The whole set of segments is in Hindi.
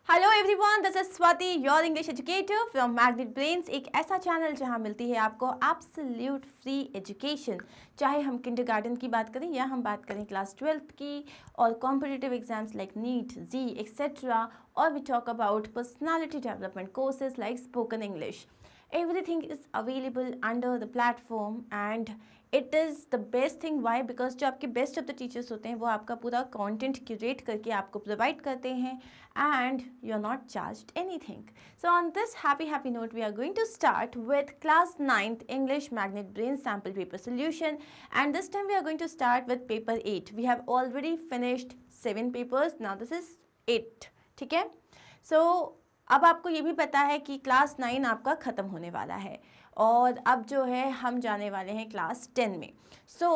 Hello everyone, this is Swati, your English educator from magnet brains. एक ऐसा चैनल जहां मिलती है आपको एब्सोल्यूट फ्री एजुकेशन, चाहे हम किंडरगार्टन की बात करें या हम बात करें क्लास 12th की और competitive exams like NEET, JEE etcetera, और we talk about personality development courses like spoken English. Everything is available under the platform and it is the best thing. Why? Because जो आपके बेस्ट ऑफ द टीचर्स होते हैं वो आपका पूरा कंटेंट क्यूरेट करके आपको प्रोवाइड करते हैं and you are not charged anything. So on this happy note, we are going to start with class 9th English Magnet Brain sample paper solution, and this time we are going to start with paper 8. We have already finished 7 papers. Now this is 8. ठीक है? So अब आपको ये भी पता है कि क्लास 9 आपका ख़त्म होने वाला है और अब जो है हम जाने वाले हैं क्लास 10 में. सो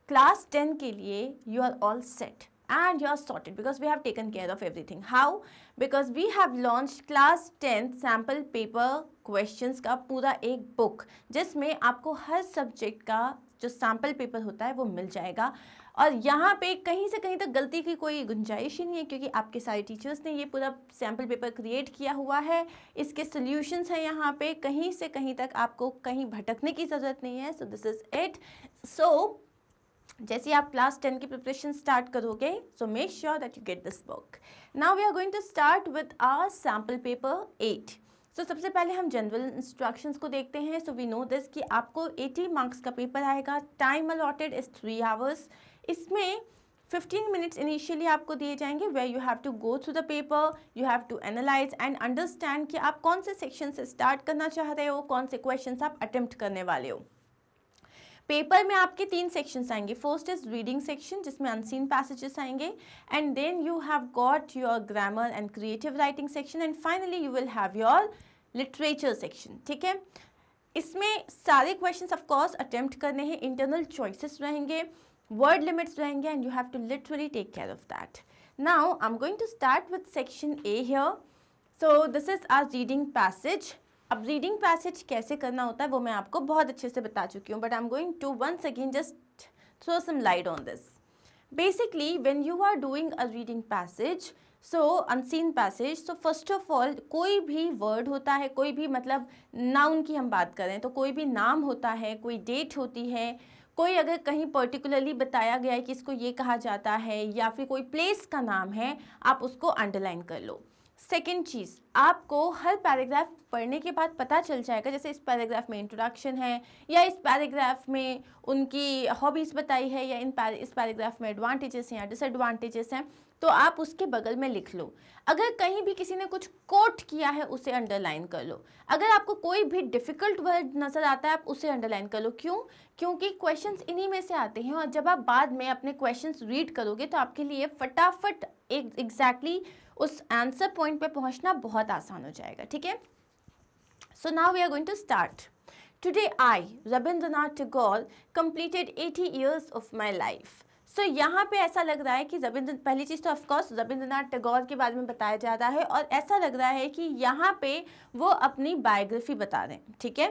क्लास 10 के लिए you are all set and you are sorted because we have taken care of everything. How? Because we have launched class 10th sample paper questions का पूरा एक बुक जिसमें आपको हर सब्जेक्ट का जो सैम्पल पेपर होता है वो मिल जाएगा. और यहाँ पे कहीं से कहीं तक गलती की कोई गुंजाइश ही नहीं है क्योंकि आपके सारे टीचर्स ने ये पूरा सैम्पल पेपर क्रिएट किया हुआ है. इसके सॉल्यूशंस हैं यहाँ पे, कहीं से कहीं तक आपको कहीं भटकने की ज़रूरत नहीं है. So this is it. So जैसे आप क्लास 10 की प्रिपरेशन स्टार्ट करोगे, so make sure that you get this book. Now we are going to start with our sample paper 8. सो सबसे पहले हम जनरल इंस्ट्रक्शंस को देखते हैं. सो वी नो दिस कि आपको 80 मार्क्स का पेपर आएगा. Time allotted is 3 hours. इसमें 15 मिनट्स इनिशियली आपको दिए जाएंगे where you have to go through the paper, you have to analyse and understand कि आप कौन से सेक्शन से स्टार्ट करना चाह रहे हो, कौन से क्वेश्चंस आप अटेम्प्ट करने वाले हो. पेपर में आपके 3 सेक्शंस आएंगे. फर्स्ट इज रीडिंग सेक्शन जिसमें अनसीन पैसेजेस आएंगे, and then you have got your grammar and creative writing section, and finally you will have your literature section. ठीक है, इसमें सारे क्वेश्चंस ऑफ कोर्स अटेम्प्ट करने हैं. इंटरनल चॉइसेस रहेंगे, वर्ड लिमिट्स रहेंगे, and you have to literally take care of that. Now I am going to start with section A here. So this is our reading passage. अब रीडिंग पैसेज कैसे करना होता है वो मैं आपको बहुत अच्छे से बता चुकी हूँ, but I am going to once again just throw some light on this. Basically when you are doing a reading passage, so unseen passage, so first of all कोई भी वर्ड होता है, कोई भी मतलब नाउन की हम बात करें तो कोई भी नाम होता है, कोई डेट होती है, कोई अगर कहीं पर्टिकुलरली बताया गया है कि इसको ये कहा जाता है या फिर कोई प्लेस का नाम है, आप उसको अंडरलाइन कर लो. सेकेंड चीज़, आपको हर पैराग्राफ पढ़ने के बाद पता चल जाएगा, जैसे इस पैराग्राफ में इंट्रोडक्शन है या इस पैराग्राफ में उनकी हॉबीज़ बताई है या इस पैराग्राफ में एडवांटेजेस हैं या डिसएडवांटेजेस हैं, तो आप उसके बगल में लिख लो. अगर कहीं भी किसी ने कुछ कोट किया है उसे अंडरलाइन कर लो. अगर आपको कोई भी डिफ़िकल्ट वर्ड नज़र आता है आप उसे अंडरलाइन कर लो. क्यों? क्योंकि क्वेश्चंस इन्हीं में से आते हैं और जब आप बाद में अपने क्वेश्चंस रीड करोगे तो आपके लिए फटाफट एग्जैक्टली उस आंसर पॉइंट पे पहुंचना बहुत आसान हो जाएगा. ठीक है, so now we are going to start. Today I, Rabindranath Tagore, completed 80 years of my life. So यहाँ पे ऐसा लग रहा है कि पहली चीज़ तो ऑफकोर्स रविंद्रनाथ टैगोर के बारे में बताया जा रहा है और ऐसा लग रहा है कि यहाँ पे वो अपनी बायोग्राफी बता रहे हैं. ठीक है,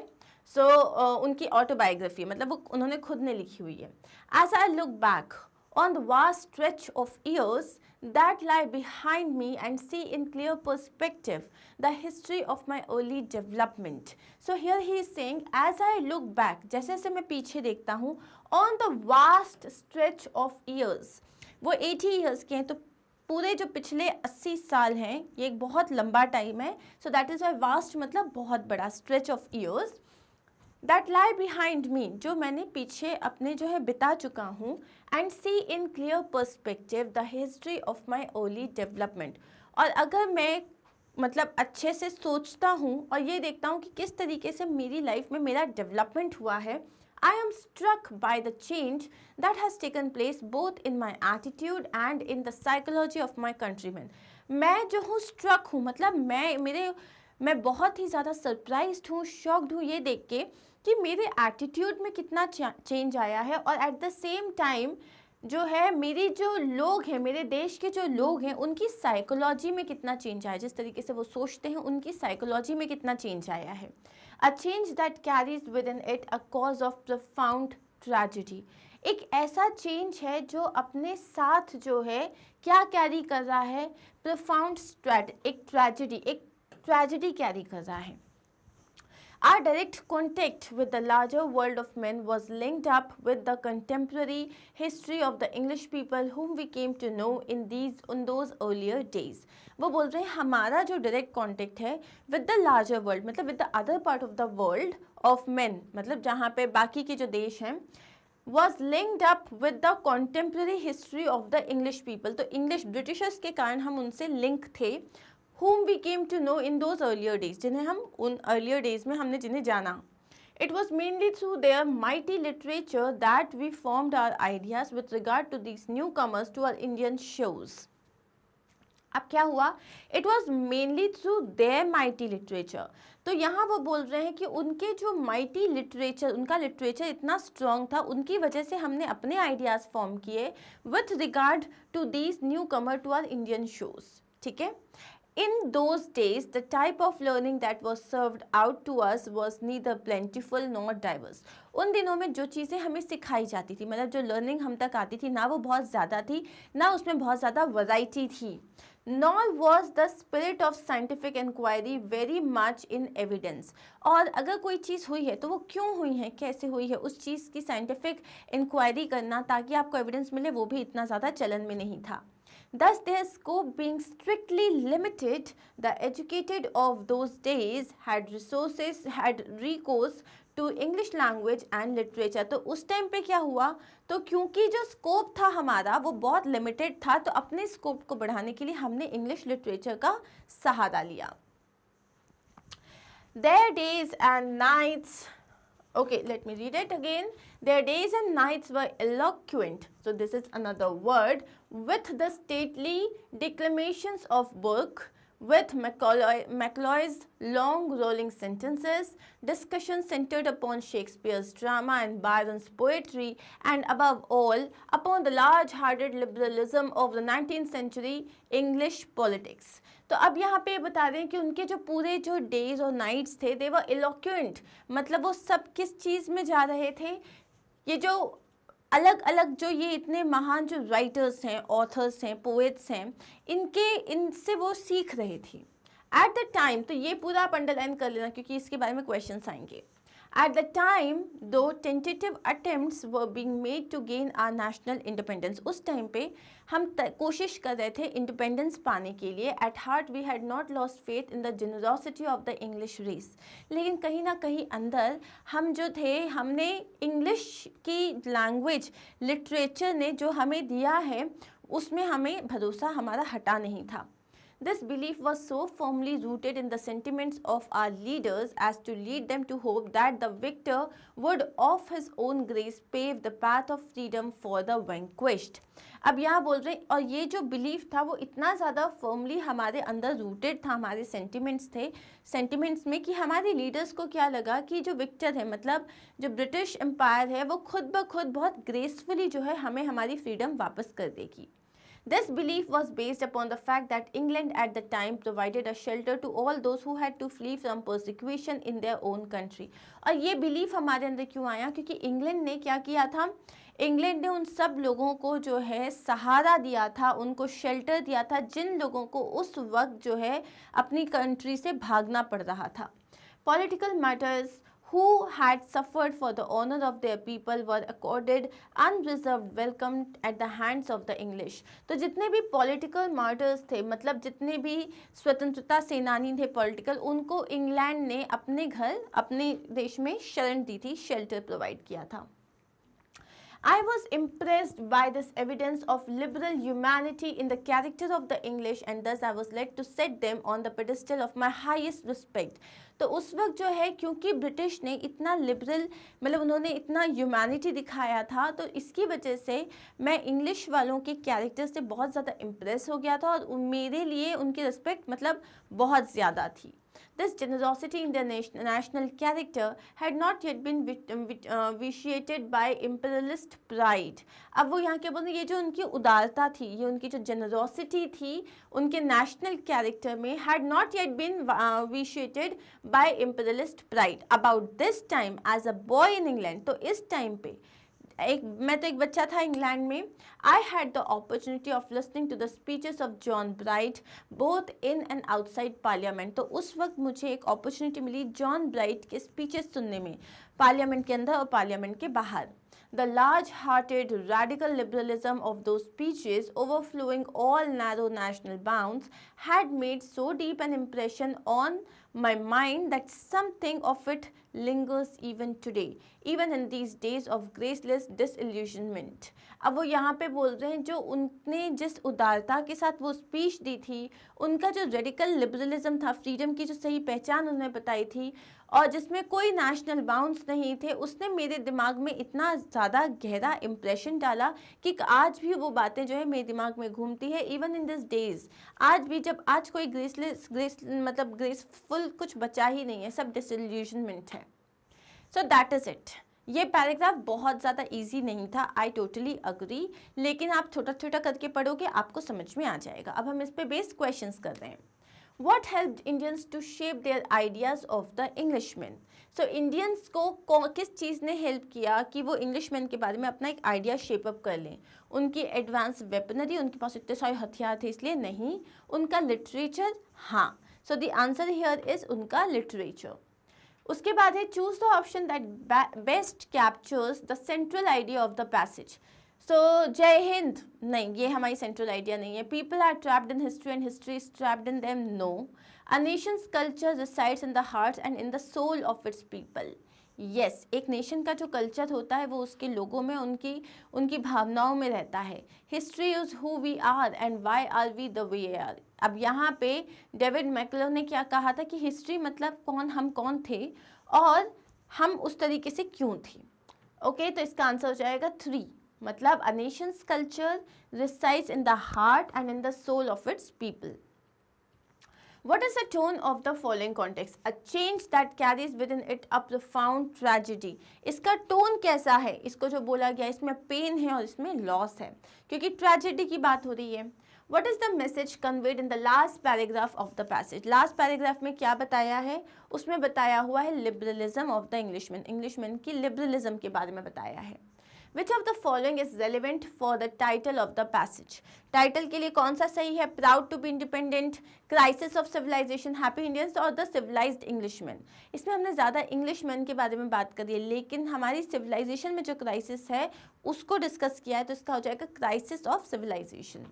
सो उनकी ऑटोबायोग्राफी मतलब वो उन्होंने खुद ने लिखी हुई है. As I look back on the vast stretch of years that lie behind me and see in clear perspective the history of my early development. So here he is saying, as I look back, जैसे जैसे मैं पीछे देखता हूँ, on the vast stretch of years, वो 80 years के हैं तो पूरे जो पिछले 80 साल हैं ये एक बहुत लंबा टाइम है. So that is why vast मतलब बहुत बड़ा, stretch of years that lie behind me, जो मैंने पीछे अपने जो है बिता चुका हूँ, and see in clear perspective the history of my early development. और अगर मैं मतलब अच्छे से सोचता हूँ और ये देखता हूँ कि किस तरीके से मेरी लाइफ में मेरा डेवलपमेंट हुआ है, I am struck by the change that has taken place both in my attitude and in the psychology of my countrymen. मैं जो हूँ struck हूँ मतलब मैं बहुत ही ज़्यादा सरप्राइज्ड हूँ, शॉक्ड हूँ ये देख के कि मेरे एटीट्यूड में कितना चेंज आया है और एट द सेम टाइम जो है मेरी जो लोग हैं, मेरे देश के जो लोग हैं उनकी साइकोलॉजी में कितना चेंज आया, जिस तरीके से वो सोचते हैं उनकी साइकोलॉजी में कितना चेंज आया है. A change that carries with in it a cause of profound tragedy. एक ऐसा चेंज है जो अपने साथ जो है क्या कैरी कर रहा है, प्रोफाउंड एक ट्रेजेडी कैरी कर रहा है. Our direct contact with the larger world of men was linked up with the contemporary history of the English people whom we came to know in those earlier days. वो बोल रहे हैं हमारा जो direct contact है with the larger world, मतलब with the other part of the world of men, मतलब जहाँ पे बाकी के जो देश हैं, was linked up with the contemporary history of the English people. तो English Britishers के कारण हम उनसे link थे, whom we came to know in those earlier days, जिन्हें हम उन earlier days में हमने जिन्हें जाना. It was mainly through their mighty literature that we formed our ideas with regard to these newcomers to our Indian shores. अब क्या हुआ? It was mainly through their mighty literature. तो यहाँ वो बोल रहे हैं कि उनके जो mighty literature, उनका literature इतना strong था, उनकी वजह से हमने अपने ideas form किए with regard to these newcomer to our Indian shores. ठीक है? In those days, the type of learning that was served out to us was neither plentiful nor diverse. उन दिनों में जो चीज़ें हमें सिखाई जाती थी, मतलब जो लर्निंग हम तक आती थी, ना वो बहुत ज़्यादा थी, ना उसमें बहुत ज़्यादा वैरायटी थी. Nor was the spirit of scientific inquiry very much in evidence. और अगर कोई चीज़ हुई है तो वो क्यों हुई है, कैसे हुई है, उस चीज़ की साइंटिफिक इंक्वायरी करना ताकि आपको एविडेंस मिले, वो भी इतना ज़्यादा चलन में नहीं था. Thus, their scope being strictly limited, the educated of those days had recourse to English language and literature. तो उस टाइम पे क्या हुआ, तो क्योंकि जो स्कोप था हमारा वो बहुत लिमिटेड था, तो अपने स्कोप को बढ़ाने के लिए हमने इंग्लिश लिटरेचर का सहारा लिया. Their days and nights, okay, let me read it again. Their days and nights were eloquent. So this is another word. With the stately declamations of Burke, with Macaulay's long rolling sentences, discussions centered upon Shakespeare's drama and Byron's poetry, and above all, upon the large-hearted liberalism of the 19th century English politics. तो अब यहाँ पे बता दें कि उनके जो पूरे जो डेज और नाइट्स थे, दे वर इलोक्वेंट, मतलब वो सब किस चीज़ में जा रहे थे, ये जो अलग अलग जो ये इतने महान जो राइटर्स हैं, ऑथर्स हैं, पोएट्स हैं, इनसे वो सीख रहे थे. एट द टाइम, तो ये पूरा आप अंडरलाइन कर लेना क्योंकि इसके बारे में क्वेश्चंस आएंगे. At the time, though tentative attempts were being made to gain our national independence, उस टाइम पे हम कोशिश कर रहे थे इंडिपेंडेंस पाने के लिए. At heart, we had not lost faith in the generosity of the English race. लेकिन कहीं ना कहीं अंदर हम जो थे, हमने इंग्लिश की लैंग्वेज, लिटरेचर ने जो हमें दिया है, उसमें हमें भरोसा हमारा हटा नहीं था. This belief was so firmly rooted in the sentiments of our leaders as to lead them to hope that the victor would of his own grace pave the path of freedom for the vanquished. अब यहाँ बोल रहे हैं, और ये जो बिलीफ था वो इतना ज़्यादा फर्मली हमारे अंदर रूटेड था, हमारे सेंटिमेंट्स थे, सेंटिमेंट्स में, कि हमारे लीडर्स को क्या लगा कि जो विक्टर है, मतलब जो ब्रिटिश एम्पायर है, वो खुद ब खुद बहुत ग्रेसफुली जो है हमें हमारी फ्रीडम वापस कर देगी. This belief was based upon the fact that England at the time provided a shelter to all those who had to flee from persecution in their own country. और ये बिलीफ हमारे अंदर क्यों आया, क्योंकि इंग्लैंड ने क्या किया था, इंग्लैंड ने उन सब लोगों को जो है सहारा दिया था, उनको शेल्टर दिया था, जिन लोगों को उस वक्त जो है अपनी कंट्री से भागना पड़ रहा था. Political matters who had suffered for the honor of their people were accorded unreserved welcome at the hands of the English. तो जितने भी पॉलिटिकल मार्टर्स थे, मतलब जितने भी स्वतंत्रता सेनानी थे पॉलिटिकल, उनको इंग्लैंड ने अपने घर, अपने देश में शरण दी थी, शेल्टर प्रोवाइड किया था. I was impressed by this evidence of liberal humanity in the character of the English, and thus I was led to set them on the pedestal of my highest respect. तो उस वक्त जो है, क्योंकि ब्रिटिश ने इतना लिबरल, मतलब उन्होंने इतना ह्यूमैनिटी दिखाया था, तो इसकी वजह से मैं इंग्लिश वालों के कैरेक्टर से बहुत ज़्यादा इम्प्रेस हो गया था, और मेरे लिए उनकी रिस्पेक्ट मतलब बहुत ज़्यादा थी. This generosity in their national character had not yet been vitiated by imperialist pride. अब वो यहाँ क्या बोलते हैं, ये जो उनकी उदारता थी, ये उनकी जो generosity थी उनके national character में, had not yet been vitiated by imperialist pride. About this time as a boy in England, तो इस टाइम पे मैं तो एक बच्चा था इंग्लैंड में. I had the opportunity of listening to the speeches of John Bright both in and outside parliament. तो उस वक्त मुझे एक अपॉर्चुनिटी मिली जॉन ब्राइट के स्पीचेस सुनने में, पार्लियामेंट के अंदर और पार्लियामेंट के बाहर. The large-hearted radical liberalism of those speeches, overflowing all narrow national bounds, had made so deep an impression on my mind that something of it lingers even today, even in these days of graceless disillusionment. अब वो यहाँ पे बोल रहे हैं जो उनने जिस उदारता के साथ वो स्पीच दी थी, उनका जो रेडिकल लिबरलिज्म था, फ्रीडम की जो सही पहचान उन्होंने बताई थी और जिसमें कोई नेशनल बाउंड्स नहीं थे, उसने मेरे दिमाग में इतना ज़्यादा गहरा इम्प्रेशन डाला कि आज भी वो बातें जो है मेरे दिमाग में घूमती है. इवन इन दिस डेज, आज भी जब आज कोई मतलब ग्रेसफुल कुछ बचा ही नहीं है, सब डिसइल्यूशनमेंट है. So that is it. ये पैराग्राफ बहुत ज़्यादा इजी नहीं था, आई टोटली अग्री, लेकिन आप छोटा छोटा करके पढ़ोगे आपको समझ में आ जाएगा. अब हम इस पे बेस्ड क्वेश्चंस कर रहे हैं. What helped Indians to shape their ideas of the Englishmen? So Indians को किस चीज़ ने हेल्प किया कि वो इंग्लिशमैन के बारे में अपना एक आइडिया शेप अप कर लें? उनकी एडवांस वेपनरी, उनके पास इतने सारे हथियार थे इसलिए नहीं. उनका लिटरेचर, हाँ. So the answer here is उनका लिटरेचर. उसके बाद है choose the option that best captures the central idea of the passage. So Jai Hind, नहीं, ये हमारी सेंट्रल आइडिया नहीं है. People are trapped in history and history is trapped in them, no. A nation's culture resides in the hearts and in the soul of its people. Yes, एक नेशन का जो कल्चर होता है वो उसके लोगों में, उनकी भावनाओं में रहता है. History is who we are and why are we the way are. अब यहाँ पे डेविड मैकलो ने क्या कहा था कि हिस्ट्री मतलब हम कौन थे और हम उस तरीके से क्यों थे. ओके, तो इसका आंसर हो जाएगा 3. मतलब a nation's culture resides in the heart and in the soul of its people. What is the tone of the following context? A change that carries within it a profound tragedy. इसका टोन कैसा है? इसको जो बोला गया इसमें पेन है और इसमें लॉस है क्योंकि ट्रेजेडी की बात हो रही है. What is the message conveyed in the last paragraph of the passage? Last paragraph में क्या बताया है? उसमें बताया हुआ है liberalism of the Englishman. Englishman की लिबरलिज्म के बारे में बताया है. Which of the following is relevant for the title of the passage? Title के लिए कौन सा सही है? Proud to be independent, Crisis of Civilization, Happy Indians और The Civilized Englishman. इसमें हमने ज़्यादा इंग्लिशमैन के बारे में बात करी है, लेकिन हमारी सिविलाइजेशन में जो क्राइसिस है उसको डिस्कस किया है, तो इसका हो जाएगा crisis of civilization.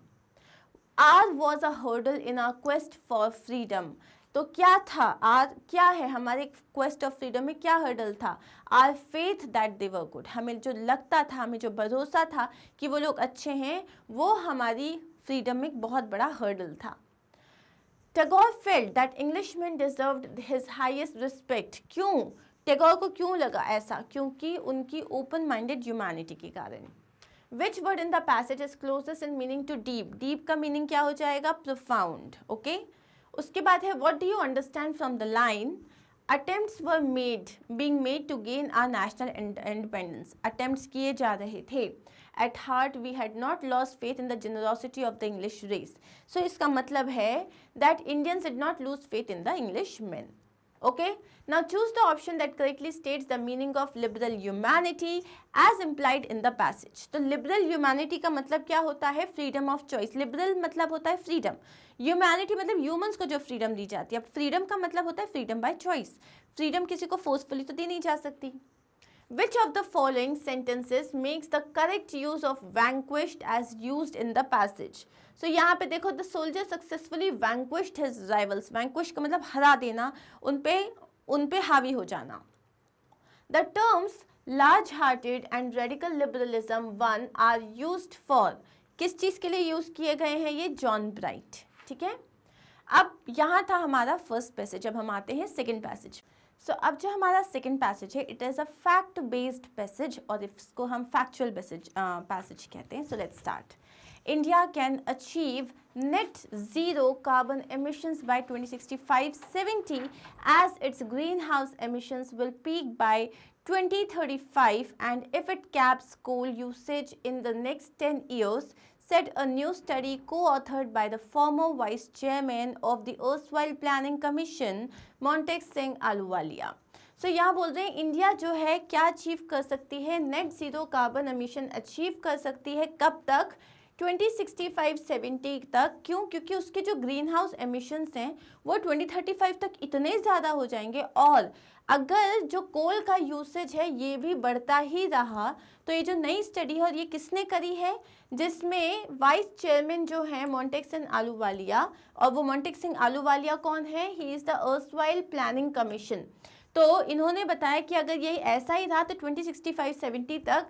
R was a hurdle in our quest for freedom. तो क्या था? आर क्या है? हमारे क्वेस्ट ऑफ फ्रीडम में क्या हर्डल था? Are faith that they were good. हमें जो लगता था, हमें जो भरोसा था कि वो लोग अच्छे हैं, वो हमारी फ्रीडम में एक बहुत बड़ा हर्डल था. Tagore felt that Englishman deserved his highest respect. क्यों? टैगोर को क्यों लगा ऐसा? क्योंकि उनकी ओपन माइंडेड ह्यूमैनिटी के कारण. Which word in the passage is closest in meaning to deep? Deep का मीनिंग क्या हो जाएगा? Profound. Okay? उसके बाद है what do you understand from the line? Attempts were being made to gain our national independence. Attempts किए जा रहे थे. At heart we had not lost faith in the generosity of the English race. So इसका मतलब है that Indians did not lose faith in the Englishmen. Okay, now choose the option that correctly states the meaning of liberal humanity as implied in the passage. तो liberal humanity का मतलब क्या होता है? freedom of choice. liberal मतलब होता है freedom. humanity मतलब humans को जो freedom दी जाती है. अब freedom का मतलब होता है freedom by choice. freedom किसी को forcefully तो दी नहीं जा सकती. Which of the following sentences makes the correct use of vanquished as used in the passage? So यहाँ पे देखो, the soldier successfully vanquished his rivals. Vanquish का मतलब हरा देना, उन पे हावी हो जाना. The terms large-hearted and radical liberalism one are used for. किस चीज़ के लिए यूज किए गए हैं ये? John bright. ठीक है, अब यहाँ था हमारा फर्स्ट पैसेज. अब हम आते हैं सेकेंड पैसेज. सो अब जो हमारा सेकेंड पैसेज है, it is a fact based passage और इसको हम फैक्चुअल पैसेज कहते हैं. So let's start. India can achieve net zero carbon emissions by 2065-70 as its greenhouse emissions will peak by 2035, and if it caps coal usage in the next 10 years, said a new study co-authored by the former vice chairman of the erstwhile planning commission, Montek Singh Ahluwalia. सो यहाँ बोल रहे हैं इंडिया जो है क्या अचीव कर सकती है, net zero carbon emission achieve कर सकती है, कब तक, 2065-70 तक। क्यों? क्योंकि उसके जो ग्रीन हाउस एमिशंस हैं वो 2035 तक इतने ज़्यादा हो जाएंगे, और अगर जो कोल का यूसेज है ये भी बढ़ता ही रहा तो ये जो नई स्टडी है, और ये किसने करी है, जिसमें वाइस चेयरमैन जो है मोंटेक सिंह आलूवालिया, और वो मोंटेक सिंह आलूवालिया कौन है, he is the erstwhile planning commission. तो इन्होंने बताया कि अगर ये ऐसा ही रहा तो 2065-70 तक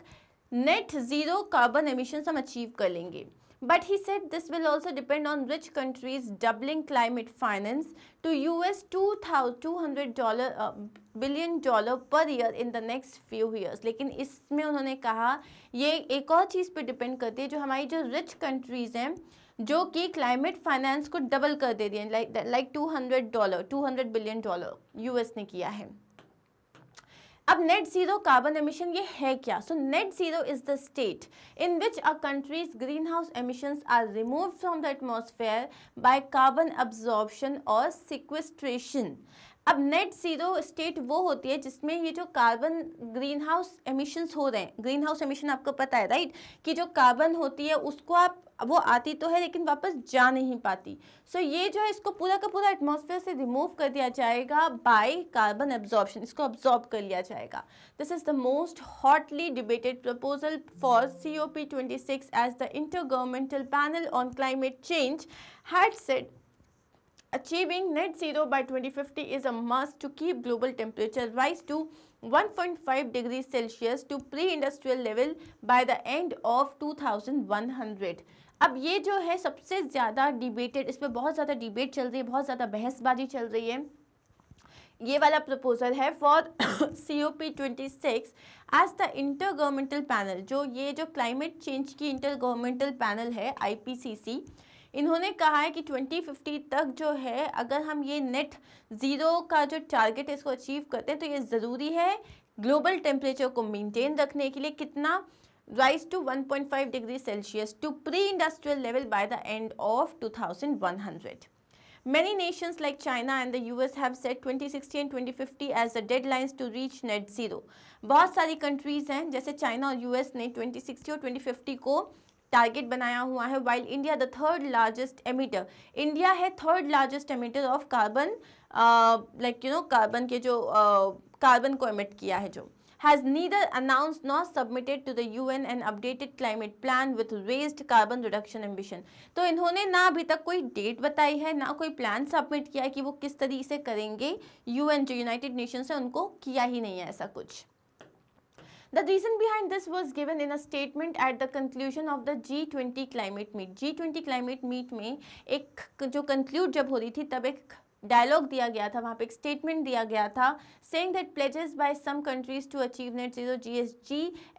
नेट ज़ीरो कार्बन एमिशंस हम अचीव कर लेंगे। But he said this will also depend on rich countries doubling climate finance to US $200 billion per year in the next few years. लेकिन इसमें उन्होंने कहा ये एक और चीज़ पे डिपेंड करती है, जो हमारी जो रिच कंट्रीज़ हैं जो कि क्लाइमेट फाइनेंस को डबल कर दे रही हैं, लाइक $200 बिलियन US ने किया है। अब नेट जीरो कार्बन एमिशन ये है क्या? So net zero is the state in which a countries green house emissions are remove from the atmosphere by carbon absorption और सिक्वेस्ट्रेशन। अब नेट जीरो स्टेट वो होती है जिसमें ये जो कार्बन ग्रीन हाउस एमिशंस हो रहे हैं, ग्रीन हाउस एमिशन आपको पता है राइट, कि जो कार्बन होती है उसको आप, वो आती तो है लेकिन वापस जा नहीं पाती। सो ये जो है इसको पूरा का पूरा एटमॉस्फेयर से रिमूव कर दिया जाएगा बाय कार्बन एब्जॉर्प्शन, इसको अब्जॉर्ब कर लिया जाएगा। This is the most hotly debated proposal for COP26 as the intergovernmental panel on climate change had said achieving net zero by 2050 is a must to keep global temperature rise to 1.5 degrees Celsius to pre-industrial level by the end of 2100। अब ये जो है सबसे ज़्यादा डिबेटेड, इस पर बहुत ज़्यादा डिबेट चल रही है, बहुत ज़्यादा बहसबाजी चल रही है। ये वाला प्रपोजल है for COP26 as the intergovernmental panel, जो ये जो क्लाइमेट चेंज की इंटरगवर्नमेंटल पैनल है IPCC, इन्होंने कहा है कि 2050 तक जो है अगर हम ये नेट ज़ीरो का जो टारगेट है इसको अचीव करते हैं तो ये ज़रूरी है ग्लोबल टेम्परेचर को मेंटेन रखने के लिए, कितना, rise to 1.5 degree Celsius to pre industrial level by the end of 2100। Many nations like China and the US have set 2060 and 2050 as the deadlines to reach net zero। बहुत सारी कंट्रीज़ हैं जैसे चाइना और US ने 2060 और 2050 को टारगेट बनाया हुआ है, while India the third largest emitter, India है third largest emitter of carbon, like you know carbon के जो कार्बन को एमिट किया है, जो has neither announced nor submitted to the UN an updated climate plan with raised carbon reduction ambition। तो इन्होंने ना अभी तक कोई डेट बताई है, ना कोई प्लान सबमिट किया है कि वो किस तरीके से करेंगे। UN जो यूनाइटेड नेशंस है उनको किया ही नहीं है ऐसा कुछ। The reason behind this was given in a statement at the conclusion of the G20 climate meet। G20 climate meet में एक जो conclude जब हो रही थी तब एक डायलॉग दिया गया था, वहाँ पे एक स्टेटमेंट दिया गया था saying that pledges by some countries to achieve net zero GHG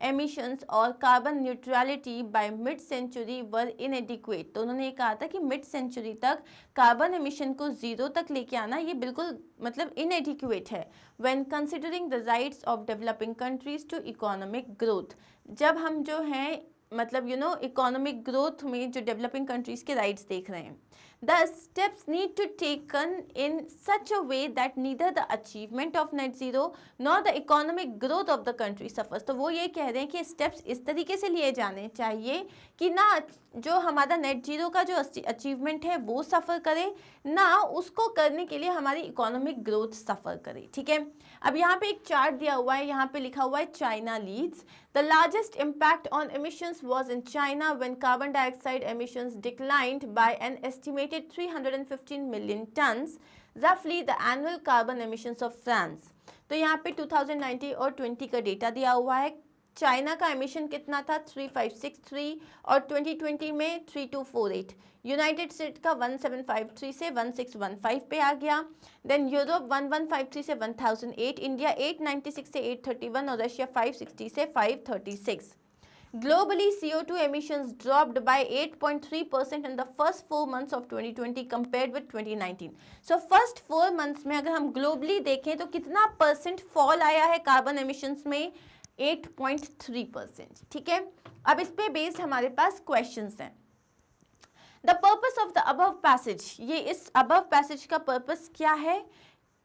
emissions और carbon neutrality by mid century were inadequate। तो उन्होंने ये कहा था कि मिड सेंचुरी तक कार्बन एमिशन को ज़ीरो तक लेके आना ये बिल्कुल मतलब inadequate है when considering the rights of developing countries to economic growth। जब हम जो हैं मतलब यू नो इकोनॉमिक ग्रोथ में जो डेवलपिंग कंट्रीज़ के राइट्स देख रहे हैं, the steps need to taken in such a way that neither the achievement of net zero nor the economic growth of the country suffers। तो वो ये कह रहे हैं कि स्टेप्स इस तरीके से लिए जाने चाहिए कि ना जो हमारा नेट जीरो का जो अचीवमेंट है वो सफ़र करे, ना उसको करने के लिए हमारी इकोनॉमिक ग्रोथ सफ़र करे। ठीक है, अब यहाँ पे एक चार्ट दिया हुआ है, यहाँ पे लिखा हुआ है China leads. The largest impact on emissions was in China when carbon dioxide emissions declined by an estimated 315 million tons, रफली the annual carbon emissions of France. तो यहाँ पे 2019 और 20 का डेटा दिया हुआ है। चाइना का एमिशन कितना था 3563 और 2020 में 3248। यूनाइटेड स्टेट का 1753 से 1615 पे आ गया। देन यूरोप 1153 से 1008, इंडिया 896 से 831 और रशिया 560 से 536। Globally, CO2 emissions dropped by 8.3% in the first 4 months of 2020 compared with 2019। So first 4 months में अगर हम ग्लोबली देखें तो कितना परसेंट फॉल आया है कार्बन एमिशंस में, 8.3%। ठीक है, अब इस पे बेस्ड हमारे पास क्वेश्चंस हैं। The purpose of the above passage, ये इस अबव पैसेज का पर्पस क्या है?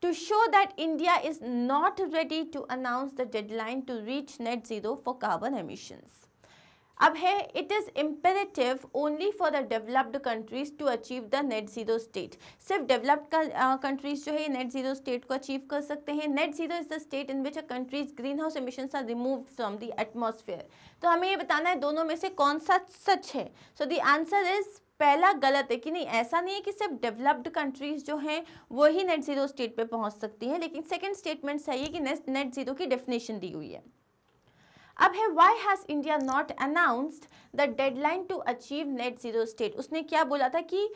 to show that India is not ready to announce the deadline to reach net zero for carbon emissions. अब है it is imperative only for the developed countries to achieve the net zero state. सिर्फ developed countries जो है net zero state को achieve कर सकते हैं. Net zero is the state in which a country's greenhouse emissions are removed from the atmosphere. तो हमें ये बताना है दोनों में से कौन सा सच है. So the answer is पहला गलत है कि नहीं, ऐसा नहीं है कि सिर्फ डेवलप्ड कंट्रीज जो हैं वो ही नेट जीरो स्टेट पे पहुंच सकती हैं, लेकिन सेकंड स्टेटमेंट सही है कि नेट जीरो की डेफिनेशन दी हुई है. अब है why has India not announced the deadline to achieve net zero state. उसने क्या बोला था कि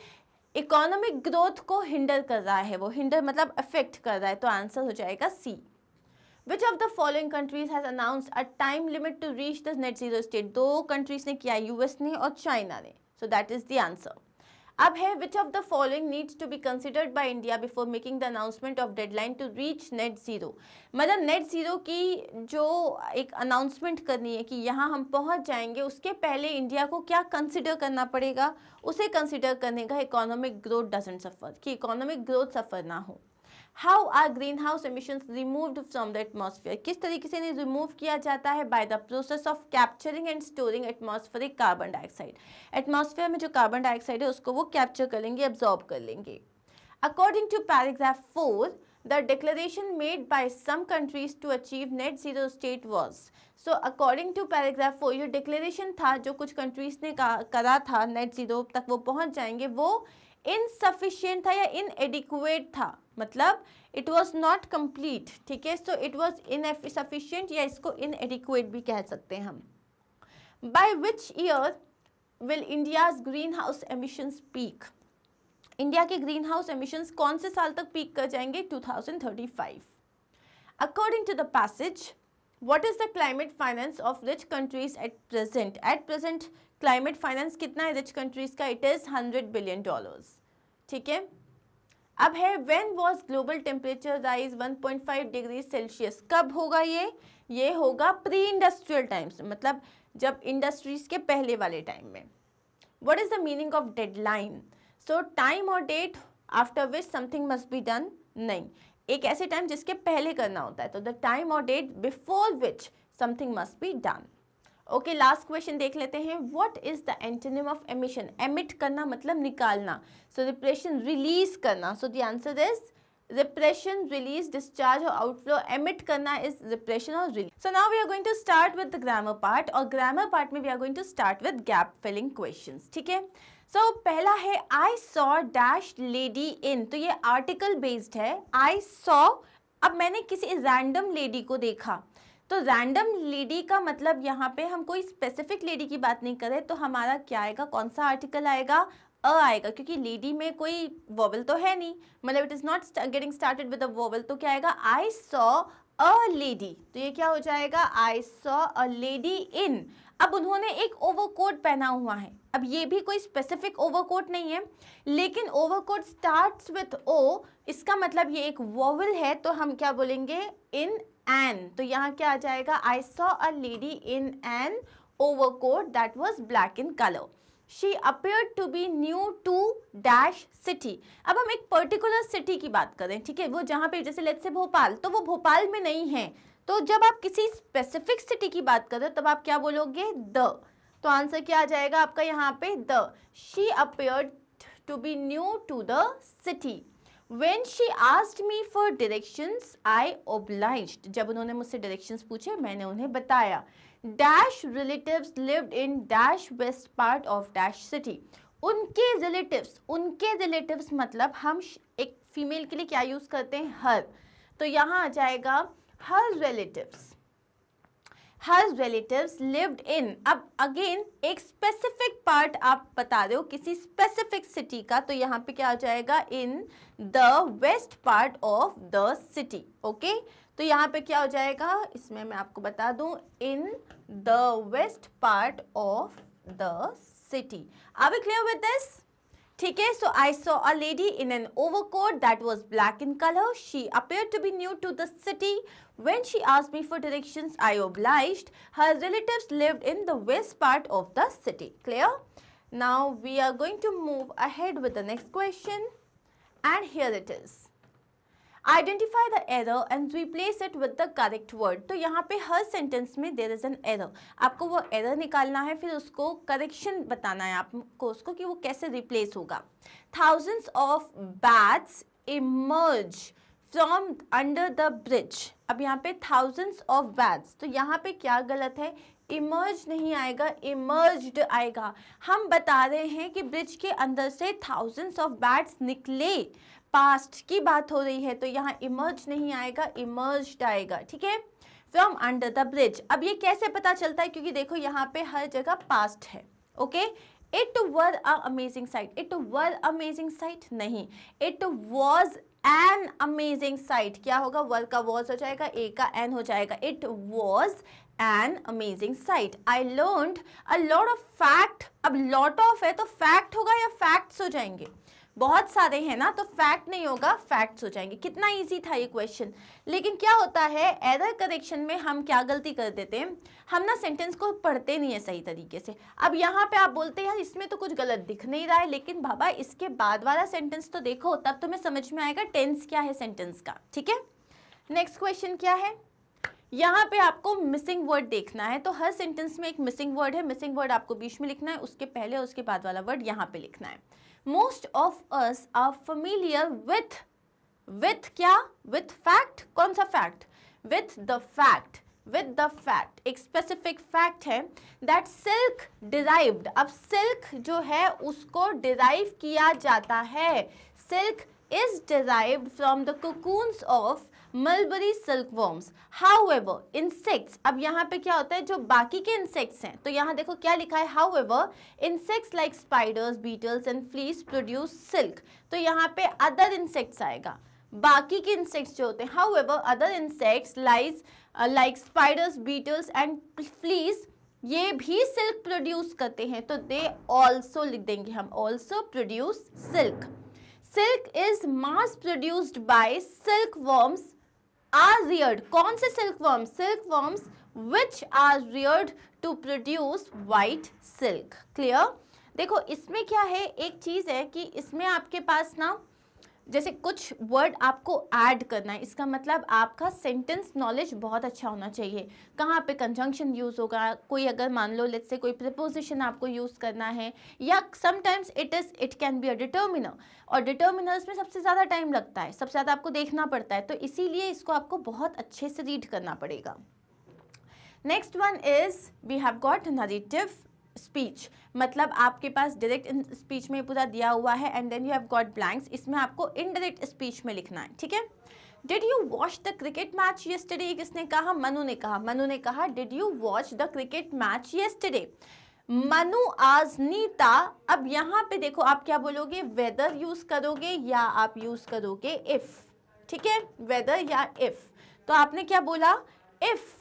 इकोनॉमिक ग्रोथ को हिंडर कर रहा है, वो हिंडर मतलब अफेक्ट कर रहा है, तो आंसर हो जाएगा सी. Which of the following countries has announced a time limit to reach the net zero state? दो कंट्रीज ने किया, यूएस ने और चाइना ने. So that is the answer. अब है which of the following needs to be considered by India before making the announcement of deadline to reach net zero. मतलब net zero की जो एक announcement करनी है कि यहाँ हम पहुँच जाएंगे, उसके पहले इंडिया को क्या consider करना पड़ेगा, उसे consider करने का economic growth doesn't suffer, कि economic growth suffer ना हो. How are greenhouse emissions removed from the atmosphere? किस तरीके से इन्हें रिमूव किया जाता है? By the process of capturing and storing atmospheric carbon dioxide. Atmosphere में जो कार्बन डाइऑक्साइड है उसको वो कैप्चर कर लेंगे, एब्जॉर्ब कर लेंगे. According to paragraph 4, the declaration made by some countries to achieve net zero state was. So according to paragraph 4, ये डिक्लेरेशन था जो कुछ कंट्रीज ने करा था नेट जीरो तक वो पहुंच जाएंगे, वो इनसफिशिएंट था या इनएडिक्वेट था, मतलब इट वॉज नॉट कंप्लीट. ठीक है, सो इट वॉज इनसफिशिएंट या इसको इनएडिक्वेट भी कह सकते हैं हम. By which year will India's green house emissions peak? India के ग्रीन हाउस एमिशंस कौन से साल तक पीक कर जाएंगे? 2035. According to the passage, what is the climate finance of rich countries at present? At present climate finance कितना है रिच कंट्रीज का? It is $100 billion. ठीक है. अब है when was global temperature rise 1.5 degree Celsius? कब होगा ये होगा प्री इंडस्ट्रियल टाइम्स, मतलब जब इंडस्ट्रीज के पहले वाले टाइम में. What is the meaning of deadline? So time और date after which something must be done? नहीं, एक ऐसे टाइम जिसके पहले करना होता है, तो द टाइम और date before which something must be done. Okay, last question देख लेते हैं. What is the antonym of emission? Emit करना मतलब निकालना, सो रिप्रेशन रिलीज करना. So the answer is repression, release, discharge और आउटफ्लो. एमिट करना इज रिप्रेशन और release. So now we are going to start with the grammar part, और ग्रामर पार्ट में we are going to start with gap filling questions. ठीक है. सो पहला है I saw dash lady in. तो ये आर्टिकल बेस्ड है. आई सॉ, अब मैंने किसी रैंडम लेडी को देखा, तो रैंडम लेडी का मतलब यहाँ पे हम कोई स्पेसिफिक लेडी की बात नहीं कर रहे, तो हमारा क्या आएगा, कौन सा आर्टिकल आएगा? अ आएगा, क्योंकि लेडी में कोई वोवेल तो है नहीं, मतलब it is not getting started with a vowel. तो क्या आएगा? आई सॉ अ लेडी. तो ये क्या हो जाएगा? आई सॉ अ लेडी इन. अब उन्होंने एक ओवरकोट पहना हुआ है. अब ये भी कोई स्पेसिफिक ओवरकोट नहीं है, लेकिन ओवरकोट स्टार्ट्स विथ ओ, इसका मतलब ये एक वोवेल है, तो हम क्या बोलेंगे? In an. तो यहाँ क्या आ जाएगा? I saw a lady in an overcoat that was black in colour. She appeared to be new to dash city. अब हम एक पर्टिकुलर सिटी की बात करें, ठीक है, वो जहाँ पे जैसे लेट्स से भोपाल, तो वो भोपाल में नहीं है. तो जब आप किसी स्पेसिफिक सिटी की बात कर रहे हो तब आप क्या बोलोगे? द. तो आंसर क्या आ जाएगा आपका यहाँ पे? The. She appeared to be new to the city. When she asked me for directions, I obliged. जब उन्होंने मुझसे directions पूछे, मैंने उन्हें बताया. Dash relatives lived in dash west part of dash city. उनके relatives मतलब हम एक फीमेल के लिए क्या यूज करते हैं? हर. तो यहाँ आ जाएगा her relatives lived in. अब अगेन एक स्पेसिफिक पार्ट आप बता रहे हो किसी स्पेसिफिक सिटी का, तो यहाँ पे क्या आ जाएगा? इन the west part of the city. Okay, तो यहाँ पे क्या हो जाएगा? इसमें मैं आपको बता दूं, in the west part of the city. Are we clear with this? ठीक है. So I saw a lady in an overcoat that was black in colour. She appeared to be new to the city. When she asked me for directions, I obliged. Her relatives lived in the west part of the city. Clear? Now we are going to move ahead with the next question, and here it is. Identify the error and replace it with the correct word. तो यहाँ पे हर सेंटेंस में देयर इज एन एरर, आपको वो एरर निकालना है, फिर उसको करेक्शन बताना है आपको उसको कि वो कैसे रिप्लेस होगा। Thousands of bats emerge from under the bridge. अब यहाँ पे थाउजेंड्स ऑफ बैट्स, तो यहाँ पे क्या गलत है, इमर्ज नहीं आएगा, इमर्ज्ड आएगा। हम बता रहे हैं कि ब्रिज के अंदर से थाउजेंड्स ऑफ बैट्स निकले, पास्ट की बात हो रही है, तो यहाँ इमर्ज नहीं आएगा, इमर्ज्ड आएगा, ठीक है, फ्रॉम अंडर द ब्रिज। अब ये कैसे पता चलता है, क्योंकि देखो यहाँ पे हर जगह पास्ट है, okay. It were a amazing sight, it were amazing sight नहीं, it was an amazing sight, क्या होगा, वर का वॉज हो जाएगा, ए का एन हो जाएगा, it was an amazing site. I learned a lot of fact, अब लॉट ऑफ है तो फैक्ट होगा या फैक्ट्स हो जाएंगे, बहुत सारे हैं ना, तो फैक्ट नहीं होगा, फैक्ट्स हो जाएंगे। कितना इजी था ये क्वेश्चन। लेकिन क्या होता है, एरर करेक्शन में हम क्या गलती कर देते हैं, हम ना सेंटेंस को पढ़ते नहीं है सही तरीके से। अब यहाँ पे आप बोलते हैं यार इसमें तो कुछ गलत दिख नहीं रहा है, लेकिन बाबा इसके बाद वाला सेंटेंस तो देखो, तब तुम्हें समझ में आएगा टेंस क्या है सेंटेंस का, ठीक है। नेक्स्ट क्वेश्चन क्या है, यहाँ पे आपको मिसिंग वर्ड देखना है, तो हर सेंटेंस में एक मिसिंग वर्ड है, मिसिंग वर्ड आपको बीच में लिखना है, उसके पहले और उसके बाद वाला वर्ड यहाँ पे लिखना है। Most of us are familiar with क्या, with fact, कौन सा fact, with the fact, with the fact, एक specific fact है that silk derived, अब silk जो है उसको derive किया जाता है, silk is derived from the cocoons of mulberry silkworms. However, insects, अब यहाँ पे क्या होता है, जो बाकी के इंसेक्ट्स हैं, तो यहाँ देखो क्या लिखा है, however, insects like spiders, beetles and fleas produce silk, तो यहाँ पे other insects आएगा, बाकी के इंसेक्ट्स जो होते हैं, however, other insects like spiders, beetles and fleas, ये भी सिल्क प्रोड्यूस करते हैं, तो दे ऑल्सो लिख देंगे हम, also produce silk. Silk is mass produced by silkworms are reared, कौन से silkworms, silkworms which are reared to produce white silk. Clear. देखो इसमें क्या है, एक चीज है कि इसमें आपके पास ना जैसे कुछ वर्ड आपको ऐड करना है, इसका मतलब आपका सेंटेंस नॉलेज बहुत अच्छा होना चाहिए, कहाँ पे कंजंक्शन यूज़ होगा, कोई अगर मान लो लेट्स से कोई प्रीपोजिशन आपको यूज़ करना है, या sometimes it can be a determiner, और डिटर्मिनर्स में सबसे ज़्यादा टाइम लगता है, सबसे ज़्यादा आपको देखना पड़ता है, तो इसीलिए इसको आपको बहुत अच्छे से रीड करना पड़ेगा। Next one is we have got narrative speech, मतलब आपके पास डायरेक्ट स्पीच में पूरा दिया हुआ है, and then you have got blanks, इसमें आपको इनडायरेक्ट स्पीच में लिखना है, ठीक है। Did you watch the cricket match yesterday, किसने कहा, मनु ने कहा, मनु ने कहा did you watch the cricket match yesterday. Manu आज नीता, अब यहाँ पे देखो आप क्या बोलोगे, वेदर यूज करोगे या आप यूज करोगे इफ, ठीक है, वेदर या इफ, तो आपने क्या बोला, इफ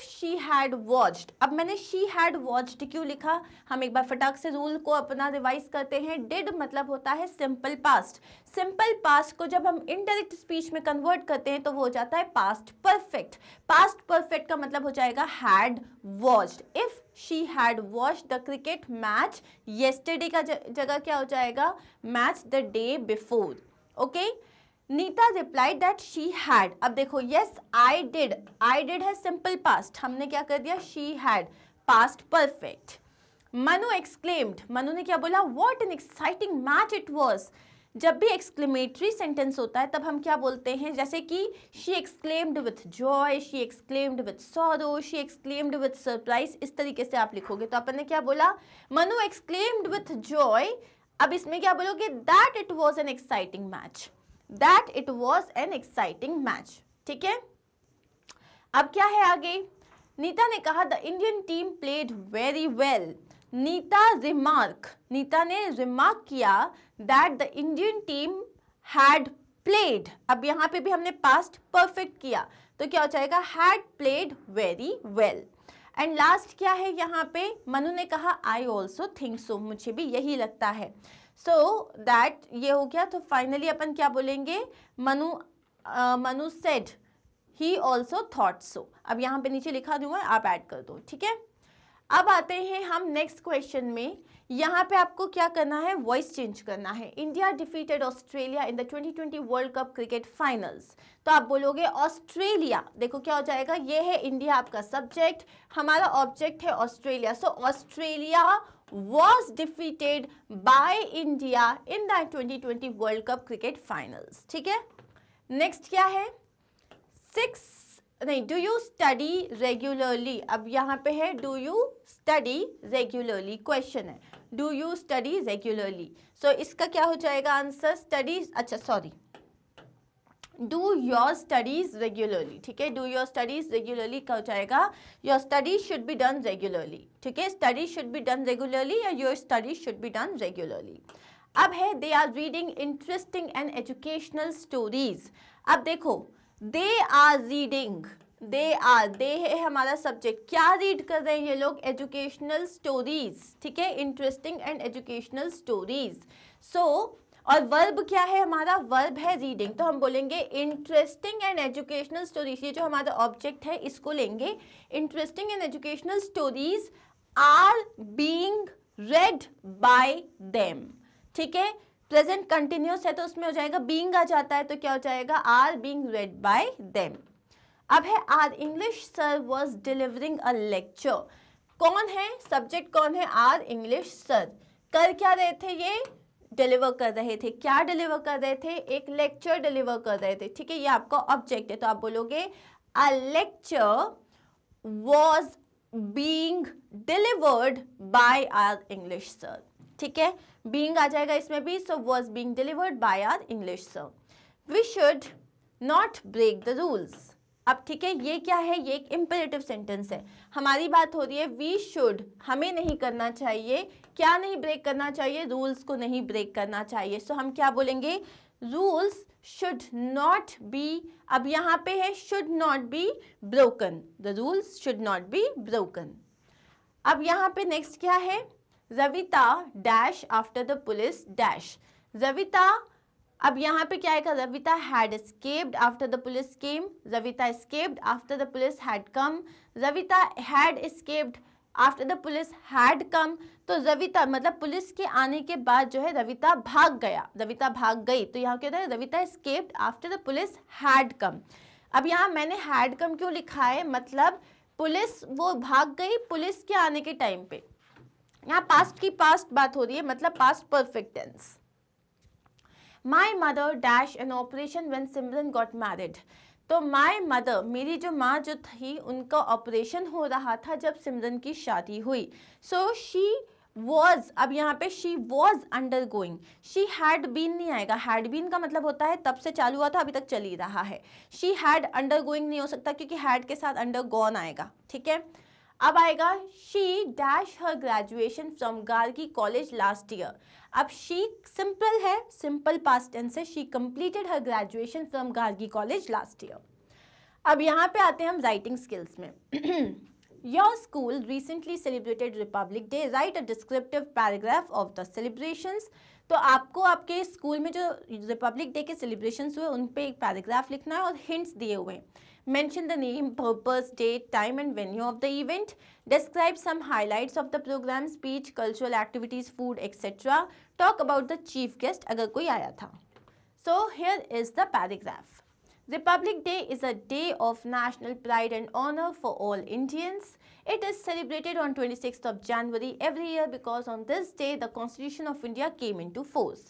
शी हैड वॉच्ड। अब मैंने शी हैड वॉच्ड क्यों लिखा, हम एक बार फटाक से रूल को अपना रिवाइज करते हैं। डिड मतलब होता है सिंपल पास्ट, सिंपल पास्ट को जब हम इनडायरेक्ट स्पीच में कन्वर्ट करते हैं तो वो हो जाता है पास्ट परफेक्ट, पास्ट परफेक्ट का मतलब हो जाएगा had watched. If she had watched the cricket match yesterday का जगह क्या हो जाएगा, match the day before, okay. Neeta replied that she had, अब देखो यस आई डिड है सिंपल पास्ट, हमने क्या कर दिया, she had past perfect. Manu exclaimed, Manu ने क्या बोला, what an exciting match it was. जब भी एक्सक्लेमेटरी सेंटेंस होता है तब हम क्या बोलते हैं, जैसे कि she exclaimed with Joy, she exclaimed with sorrow, she exclaimed with surprise, इस तरीके से आप लिखोगे। तो अपन ने क्या बोला, मनु एक्सक्लेम्ड विथ जॉय, अब इसमें क्या बोलोगे, that it was an exciting match, that it was an exciting match, ठीक है। अब क्या है आगे, नीता ने कहा the Indian team played very well. Neeta ने रिमार्क किया that the Indian team had played, अब यहाँ पे भी हमने पास्ट परफेक्ट किया तो क्या हो जाएगा, had played very well. And last क्या है यहाँ पे, मनु ने कहा आई ऑल्सो थिंक सो, मुझे भी यही लगता है। सो दैट ये हो गया, तो फाइनली अपन क्या बोलेंगे, Manu said he also thought so. अब यहाँ पे नीचे लिखा दूंगा, आप ऐड कर दो, ठीक है। अब आते हैं हम नेक्स्ट क्वेश्चन में। यहाँ पे आपको क्या करना है, वॉइस चेंज करना है। India defeated Australia in the 2020 world cup cricket finals. तो आप बोलोगे ऑस्ट्रेलिया, देखो क्या हो जाएगा, ये है इंडिया आपका सब्जेक्ट, हमारा ऑब्जेक्ट है Australia. So Australia was defeated by India in the 2020 world cup cricket finals. ठीक है, नेक्स्ट क्या है, डू यू स्टडी रेगुलरली। अब यहाँ पे है do you study regularly, question है do you study regularly. So इसका क्या हो जाएगा आंसर, स्टडीज, अच्छा sorry, do your studies regularly. ठीक है, डू योर स्टडीज रेगुलरली क्या हो जाएगा, your studies should be done regularly. ठीक है, studies should be done regularly या your studies should be done regularly. अब है they are reading interesting and educational stories. अब देखो दे आर रीडिंग, दे है हमारा सब्जेक्ट, क्या रीड कर रहे हैं ये लोग, एजुकेशनल स्टोरीज। ठीक है, इंटरेस्टिंग एंड एजुकेशनल स्टोरीज। सो और वर्ब क्या है हमारा, वर्ब है रीडिंग। तो हम बोलेंगे इंटरेस्टिंग एंड एजुकेशनल स्टोरीज, ये जो हमारा ऑब्जेक्ट है इसको लेंगे, interesting and educational stories are being read by them. ठीक है, प्रेजेंट कंटिन्यूस है तो उसमें हो जाएगा बीइंग आ जाता है, तो क्या हो जाएगा, are being read by them. अब है our English sir was delivering a lecture. कौन है सब्जेक्ट, कौन है, आर इंग्लिश सर। कर क्या रहे थे ये, डिलीवर कर रहे थे, क्या डिलीवर कर रहे थे, एक लेक्चर डिलीवर कर रहे थे। ठीक है, ये आपका ऑब्जेक्ट है, तो आप बोलोगे a lecture was being delivered by our English sir. ठीक है, बीइंग आ जाएगा इसमें भी, so was being delivered by our English sir. We should not break the rules. अब ठीक है, ये क्या है, ये एक इंपेरेटिव सेंटेंस है, हमारी बात हो रही है वी शुड, हमें नहीं करना चाहिए, क्या नहीं ब्रेक करना चाहिए, रूल्स को नहीं ब्रेक करना चाहिए। सो हम क्या बोलेंगे, रूल्स शुड नॉट बी, अब यहाँ पे है should not be broken, the rules should not be broken. अब यहाँ पे नेक्स्ट क्या है, Ravita dash after the police dash. Ravita, अब यहाँ पे क्या आएगा, Ravita had escaped after the police came, Ravita escaped after the police had come, Ravita had escaped after the police had come. तो रविता मतलब पुलिस के आने के बाद जो है रविता भाग गया, रविता भाग गई, तो यहाँ क्या होता है, Ravita escaped after the police had come. अब यहाँ मैंने हैड कम क्यों लिखा है, मतलब पुलिस वो भाग गई पुलिस के आने के टाइम पे, यहाँ पास्ट की पास्ट बात हो रही है, मतलब past perfect tense. My mother dash an operation when Simran got married. तो माई मदर, मेरी जो माँ जो थी उनका ऑपरेशन हो रहा था जब सिमरन की शादी हुई। सो शी वॉज, अब यहाँ पे she was undergoing, she had been नहीं आएगा, हैड बीन का मतलब होता है तब से चालू हुआ था अभी तक चल ही रहा है, शी हैड अंडर गोइंग नहीं हो सकता क्योंकि हैड के साथ अंडर गॉन आएगा। ठीक है, अब आएगा she dash her graduation from Gargi college last year. अब शी सिंपल है, सिंपल पास्ट टेंस है, she completed her graduation from Gargi college last year. अब यहाँ पे आते हैं हम राइटिंग स्किल्स में। Your school recently celebrated Republic day, right a descriptive paragraph of the celebrations. तो आपको आपके स्कूल में जो रिपब्लिक डे के सेलिब्रेशंस हुए उन पे एक पैराग्राफ लिखना है और हिंट्स दिए हुए हैं। Mention the name, purpose, date, time and venue of the event. Describe some highlights of the program, speech, cultural activities, food, etc. Talk about the chief guest अगर कोई आया था. So here is the paragraph. Republic Day is a day of national pride and honor for all Indians. It is celebrated on 26th of January every year because on this day the Constitution of India came into force.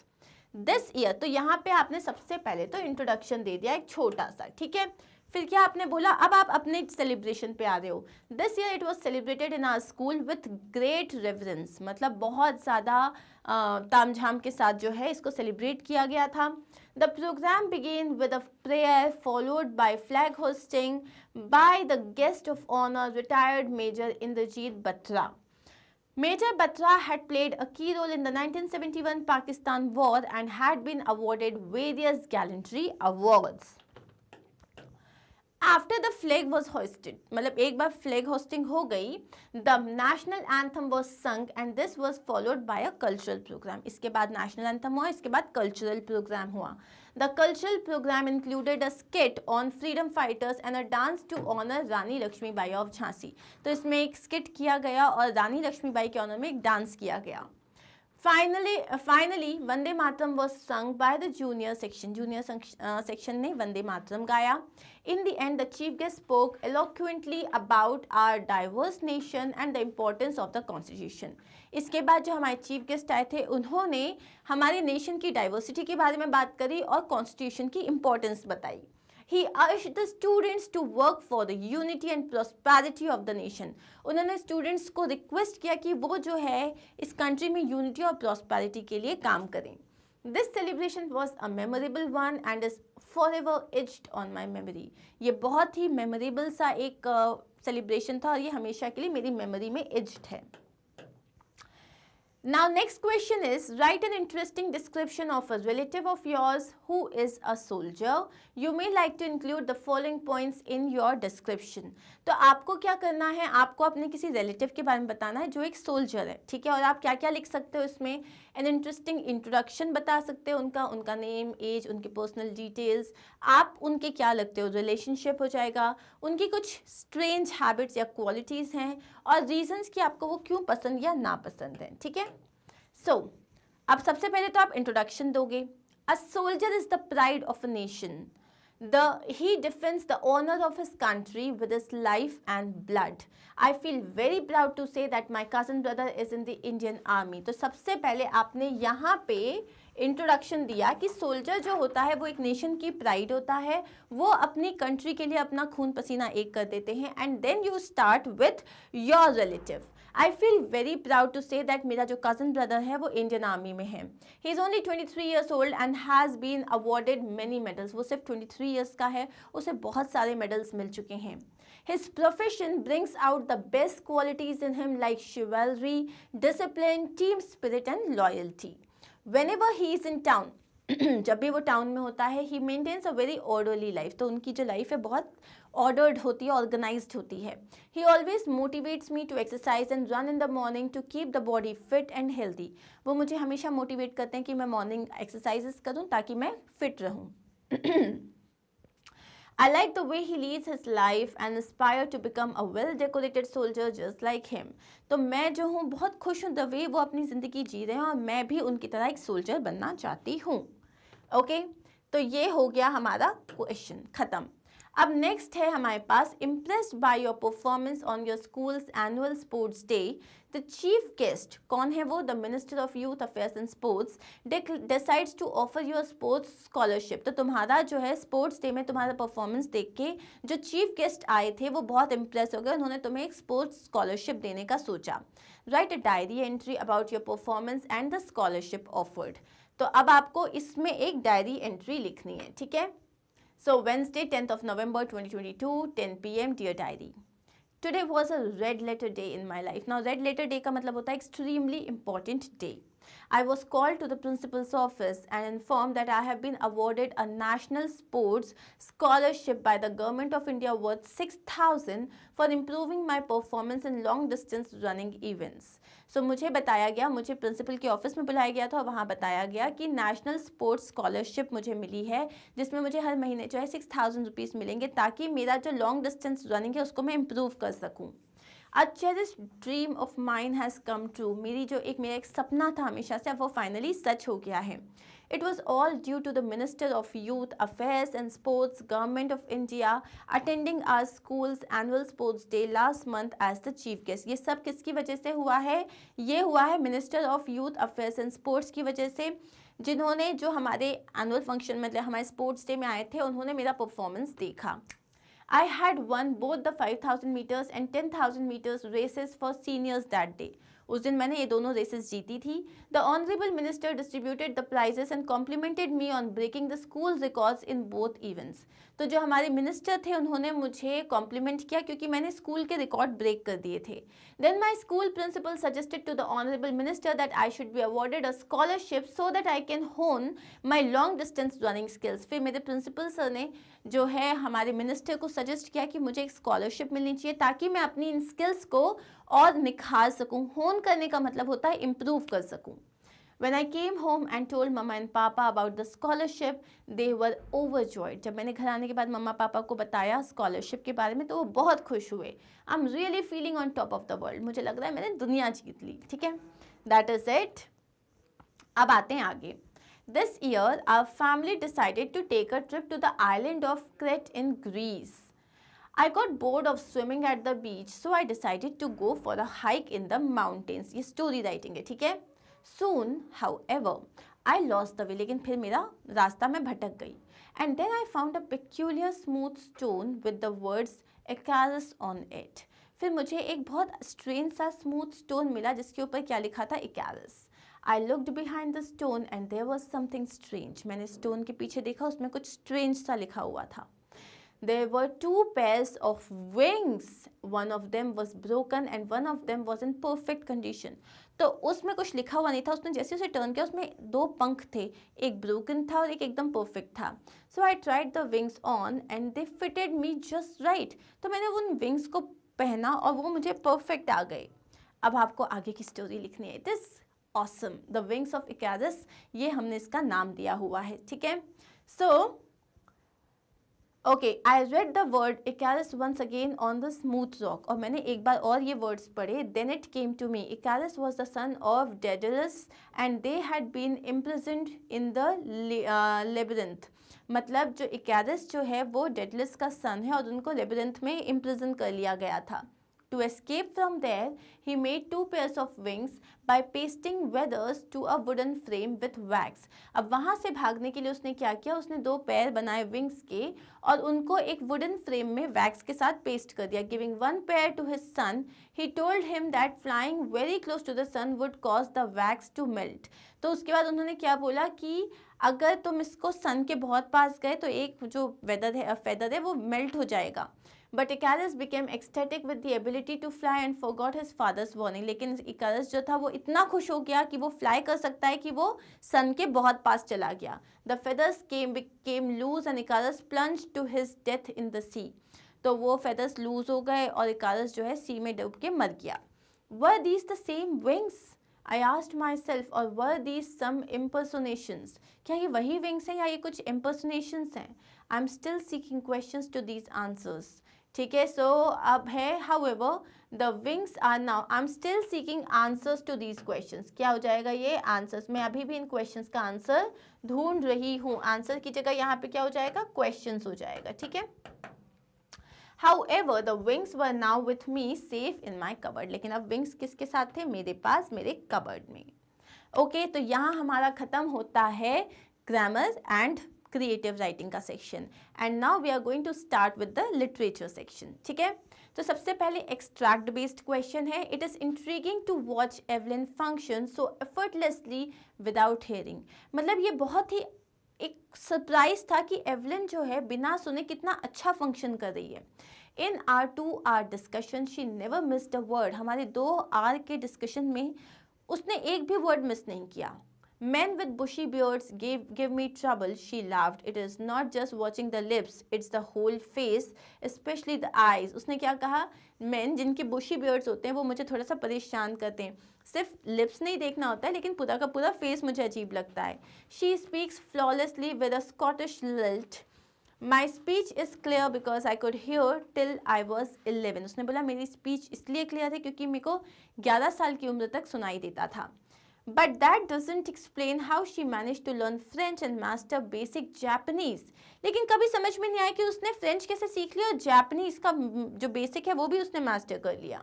This year, तो यहाँ पे आपने सबसे पहले तो इंट्रोडक्शन दे दिया एक छोटा सा, ठीक है, फिर क्या आपने बोला, अब आप अपने सेलिब्रेशन पे आ रहे हो। This year it was celebrated in our school with great reverence, मतलब बहुत ज़्यादा तामझाम के साथ जो है इसको सेलिब्रेट किया गया था। The programme began with a prayer followed by flag hoisting by the guest of honour retired major Indrajit Batra. Major Batra had played a key role in the 1971 Pakistan War and had been awarded various gallantry awards. After the flag was hoisted, मतलब एक बार फ्लैग होस्टिंग हो गई, the national anthem was sung and this was followed by a cultural programme. इसके बाद नेशनल एंथम हुआ, इसके बाद कल्चरल प्रोग्राम हुआ। The cultural programme included a skit on freedom fighters and a dance to honour Rani Lakshmibai of Jhansi. तो इसमें एक स्किट किया गया और रानी लक्ष्मीबाई के ऑनर में एक डांस किया गया। Finally, Vande Mataram was sung by the junior section. Junior section ने Vande Mataram गाया. In the end, the chief guest spoke eloquently about our diverse nation and the importance of the constitution. इसके बाद जो हमारे चीफ गेस्ट आए थे उन्होंने हमारे नेशन की डाइवर्सिटी के बारे में बात करी और कॉन्स्टिट्यूशन की इम्पोर्टेंस बताई. He urged the students to work for the unity and prosperity of the nation. उन्होंने स्टूडेंट्स को रिक्वेस्ट किया कि वो जो है इस कंट्री में यूनिटी और प्रॉस्पेरिटी के लिए काम करें. This celebration was a memorable one and is forever etched on my memory. ये बहुत ही मेमोरेबल सा एक सेलिब्रेशन था और ये हमेशा के लिए मेरी मेमोरी में एज्ड है. Now next question is, write an interesting description of a relative of yours who is a soldier. You may like to include the following points in your description. तो आपको क्या करना है, आपको अपने किसी रिलेटिव के बारे में बताना है जो एक सोल्जर है, ठीक है. और आप क्या क्या लिख सकते हो इसमें, एन इंटरेस्टिंग इंट्रोडक्शन बता सकते हो उनका नेम, एज, उनके पर्सनल डिटेल्स, आप उनके क्या लगते हो, रिलेशनशिप हो जाएगा, उनकी कुछ स्ट्रेंज हैबिट्स या क्वालिटीज़ हैं और रीजंस कि आपको वो क्यों पसंद या नापसंद है, ठीक है. सो अब सबसे पहले तो आप इंट्रोडक्शन दोगे. A soldier is the pride of a nation. He defends the honor of his country with his life and blood. I feel very proud to say that my cousin brother is in the Indian Army. तो सबसे पहले आपने यहाँ पे इंट्रोडक्शन दिया कि सोल्जर जो होता है वो एक नेशन की प्राइड होता है, वो अपनी कंट्री के लिए अपना खून पसीना एक कर देते हैं. And then you start with your relative. I feel very proud to say that मेरा जो कज़न ब्रदर है वो इंडियन आर्मी में है. He is only 23 years old and has been awarded many medals. वो सिर्फ 23 ईयर्स का है, उसे बहुत सारे मेडल्स मिल चुके हैं. His profession brings out the best qualities in him like chivalry, discipline, team spirit and loyalty. Whenever he is in town, जब भी वो टाउन में होता है, he maintains a very orderly life. तो उनकी जो लाइफ है बहुत ऑर्डर्ड होती है, ऑर्गेनाइज्ड होती है. He always motivates me to exercise and run in the morning to keep the body fit and healthy. वो मुझे हमेशा मोटिवेट करते हैं कि मैं मॉर्निंग एक्सरसाइजेस करूँ ताकि मैं फिट रहूँ. I like the way he leads his life and aspire to become a well-decorated soldier just like him. तो मैं जो हूँ बहुत खुश हूँ द वे वो अपनी ज़िंदगी जी रहे हैं और मैं भी उनकी तरह एक सोल्जर बनना चाहती हूँ. ओके, तो ये हो गया हमारा क्वेश्चन ख़त्म. अब नेक्स्ट है हमारे पास, impressed by your performance on your school's annual sports day. The chief guest कौन है वो, the minister of youth affairs and sports decides to offer your sports scholarship. तो तुम्हारा जो है स्पोर्ट्स डे में तुम्हारा परफॉर्मेंस देख के जो चीफ गेस्ट आए थे वो बहुत इंप्रेस हो गए, उन्होंने तुम्हें एक स्पोर्ट्स स्कॉलरशिप देने का सोचा. Right a diary entry about your performance and the scholarship offered. तो अब आपको इसमें एक डायरी एंट्री लिखनी है, ठीक है. So Wednesday 10th of November 2022 10 PM dear diary. Today was a red letter day in my life. Now red letter day का मतलब होता है extremely important day. I was called to the principal's office and informed that I have been awarded a national sports scholarship by the government of India worth 6,000 for improving my performance in long distance running events. So मुझे बताया गया, मुझे प्रिंसिपल के ऑफिस में बुलाया गया था और वहाँ बताया गया कि नेशनल स्पोर्ट्स स्कॉलरशिप मुझे मिली है जिसमें मुझे हर महीने जो है 6,000 रुपीज़ मिलेंगे ताकि मेरा जो लॉन्ग डिस्टेंस रनिंग है उसको मैं इम्प्रूव कर सकूँ. A cherished dream of mine has come true. मेरा एक सपना था हमेशा से, अब वो फाइनली सच हो गया है. It was all due to the Minister of Youth Affairs and Sports, Government of India, attending our school's annual sports day last month as the chief guest. ये सब किसकी वजह से हुआ है, ये हुआ है Minister of Youth Affairs and Sports की वजह से, जिन्होंने जो हमारे एनुअल फंक्शन मतलब हमारे स्पोर्ट्स डे में आए थे उन्होंने मेरा परफॉर्मेंस देखा. I had won both the 5,000 meters and 10,000 meters races for seniors that day. उस दिन मैंने ये दोनों रेसेस जीती थी। The honourable minister distributed the prizes and complimented me on breaking the school records in both events. तो जो हमारे मिनिस्टर थे उन्होंने मुझे कॉम्प्लीमेंट किया क्योंकि मैंने स्कूल के रिकॉर्ड ब्रेक कर दिए थे। Then my school principal suggested to the honourable minister that I should be awarded a scholarship so that I can hone my long distance running skills. फिर मेरे प्रिंसिपल सर ने जो है हमारे मिनिस्टर को सजेस्ट किया कि मुझे एक स्कॉलरशिप मिलनी चाहिए ताकि मैं अपनी इन स्किल्स को और निखार सकूं। होन करने का मतलब होता है इम्प्रूव कर सकूं। When I came home and told mama and papa about the scholarship, they were overjoyed. जब मैंने घर आने के बाद मम्मा पापा को बताया स्कॉलरशिप के बारे में तो वो बहुत खुश हुए। I'm really feeling on top of the world. मुझे लग रहा है मैंने दुनिया जीत ली। ठीक है, that is it. अब आते हैं आगे। This year, our family decided to take a trip to the island of Crete in Greece. I got bored of swimming at the beach, so I decided to go for a hike in the mountains. ये story writing है, ठीक है? Soon, however, I lost the way. लेकिन फिर मेरा रास्ता में भटक गई. And then I found a peculiar smooth stone with the words Icarus on it. फिर मुझे एक बहुत strange सा smooth stone मिला जिसके ऊपर क्या लिखा था Icarus. I looked behind the stone and there was something strange. मैंने stone के पीछे देखा उसमें कुछ strange सा लिखा हुआ था. There were two pairs of wings. One of them was broken and one of them was in perfect condition. तो उसमें कुछ लिखा हुआ नहीं था, उसने जैसे उसे टर्न किया उसमें दो पंख थे, एक ब्रोकन था और एक एकदम परफेक्ट था. So I tried the wings on and they fitted me just right. तो मैंने उन विंग्स को पहना और वो मुझे परफेक्ट आ गए. अब आपको आगे की स्टोरी लिखनी है. It is awesome. The wings of Icarus, ये हमने इसका नाम दिया हुआ है. ठीक है. So Okay, I read the word Icarus once again on the smooth rock. और मैंने एक बार और ये words पढ़े. Then it came to me. Icarus was the son of Daedalus and they had been imprisoned in the labyrinth. मतलब जो Icarus जो है वो Daedalus का son है और उनको labyrinth में imprison कर लिया गया था. To escape from there, he made two pairs of wings by pasting feathers to a wooden frame with wax. अब वहाँ से भागने के लिए उसने क्या किया, उसने दो पैर बनाए विंग्स के और उनको एक वुडन फ्रेम में वैक्स के साथ पेस्ट कर दिया. Giving one pair to his son, he told him that flying very close to the sun would cause the wax to melt. तो उसके बाद उन्होंने क्या बोला कि अगर तुम इसको सन के बहुत पास गए तो एक जो फेदर है वो मेल्ट हो जाएगा. But Icarus became ecstatic with the ability to fly and forgot his father's warning. लेकिन Icarus जो था वो इतना खुश हो गया कि वो फ्लाई कर सकता है कि वो सन के बहुत पास चला गया. The feathers became loose and Icarus plunged to his death in the sea. तो वो feathers loose हो गए और Icarus जो है सी में डूब के मर गया. Were these the same wings? I asked myself, or were these some impersonations? क्या ये वही wings हैं या ये कुछ impersonations हैं? I'm still seeking questions to these answers. ठीक है, सो अब है however the wings are now. I'm still seeking answers to these questions. क्या हो जाएगा ये answers. मैं अभी भी इन questions का answer ढूंढ रही हूँ. answer की जगह यहाँ पे क्या हो जाएगा, questions हो जाएगा. ठीक है. However, the wings were now with me safe in my cupboard. लेकिन अब wings किसके साथ थे, मेरे पास मेरे cupboard में. ओके, तो यहाँ हमारा खत्म होता है grammar and क्रिएटिव राइटिंग का सेक्शन. And now we are going to start with the literature section. ठीक है, तो सबसे पहले एक्सट्रैक्ट बेस्ड क्वेश्चन है. It is intriguing to watch Evelyn function so effortlessly without hearing. मतलब ये बहुत ही एक सरप्राइज था कि एवलिन जो है बिना सुने कितना अच्छा फंक्शन कर रही है. इन are 2 hour discussion she never missed a word. हमारे 2 hour के डिस्कशन में उसने एक भी वर्ड मिस नहीं किया. Men with bushy beards give me trouble, she laughed. It is not just watching the lips, it's the whole face, especially the eyes. उसने क्या कहा, men जिनके bushy beards होते हैं वो मुझे थोड़ा सा परेशान करते हैं. सिर्फ lips नहीं देखना होता है लेकिन पूरा का पूरा face मुझे अजीब लगता है. She speaks flawlessly with a Scottish lilt. My speech is clear because I could hear till I was 11. उसने बोला मेरी speech इसलिए clear है क्योंकि मेरे को 11 साल की उम्र तक सुनाई देता था. But that doesn't explain how she managed to learn French and master basic Japanese. लेकिन कभी समझ में नहीं आया कि उसने फ्रेंच कैसे सीख लिया और जापानीज का जो बेसिक है वो भी उसने मास्टर कर लिया.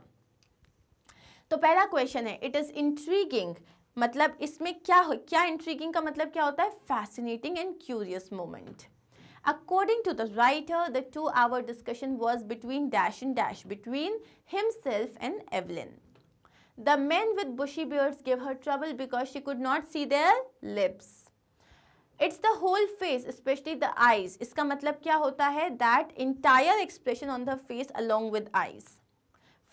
तो पहला क्वेश्चन है, इट इज इंट्रीगिंग. मतलब इसमें क्या इंट्रीगिंग का मतलब क्या होता है, fascinating and curious moment. According to the writer, the 2 hour discussion was between dash and dash, between himself and Evelyn. The men with bushy beards gave her trouble because she could not see their lips. It's the whole face, especially the eyes. इसका मतलब क्या होता है? That entire expression on the face along with eyes.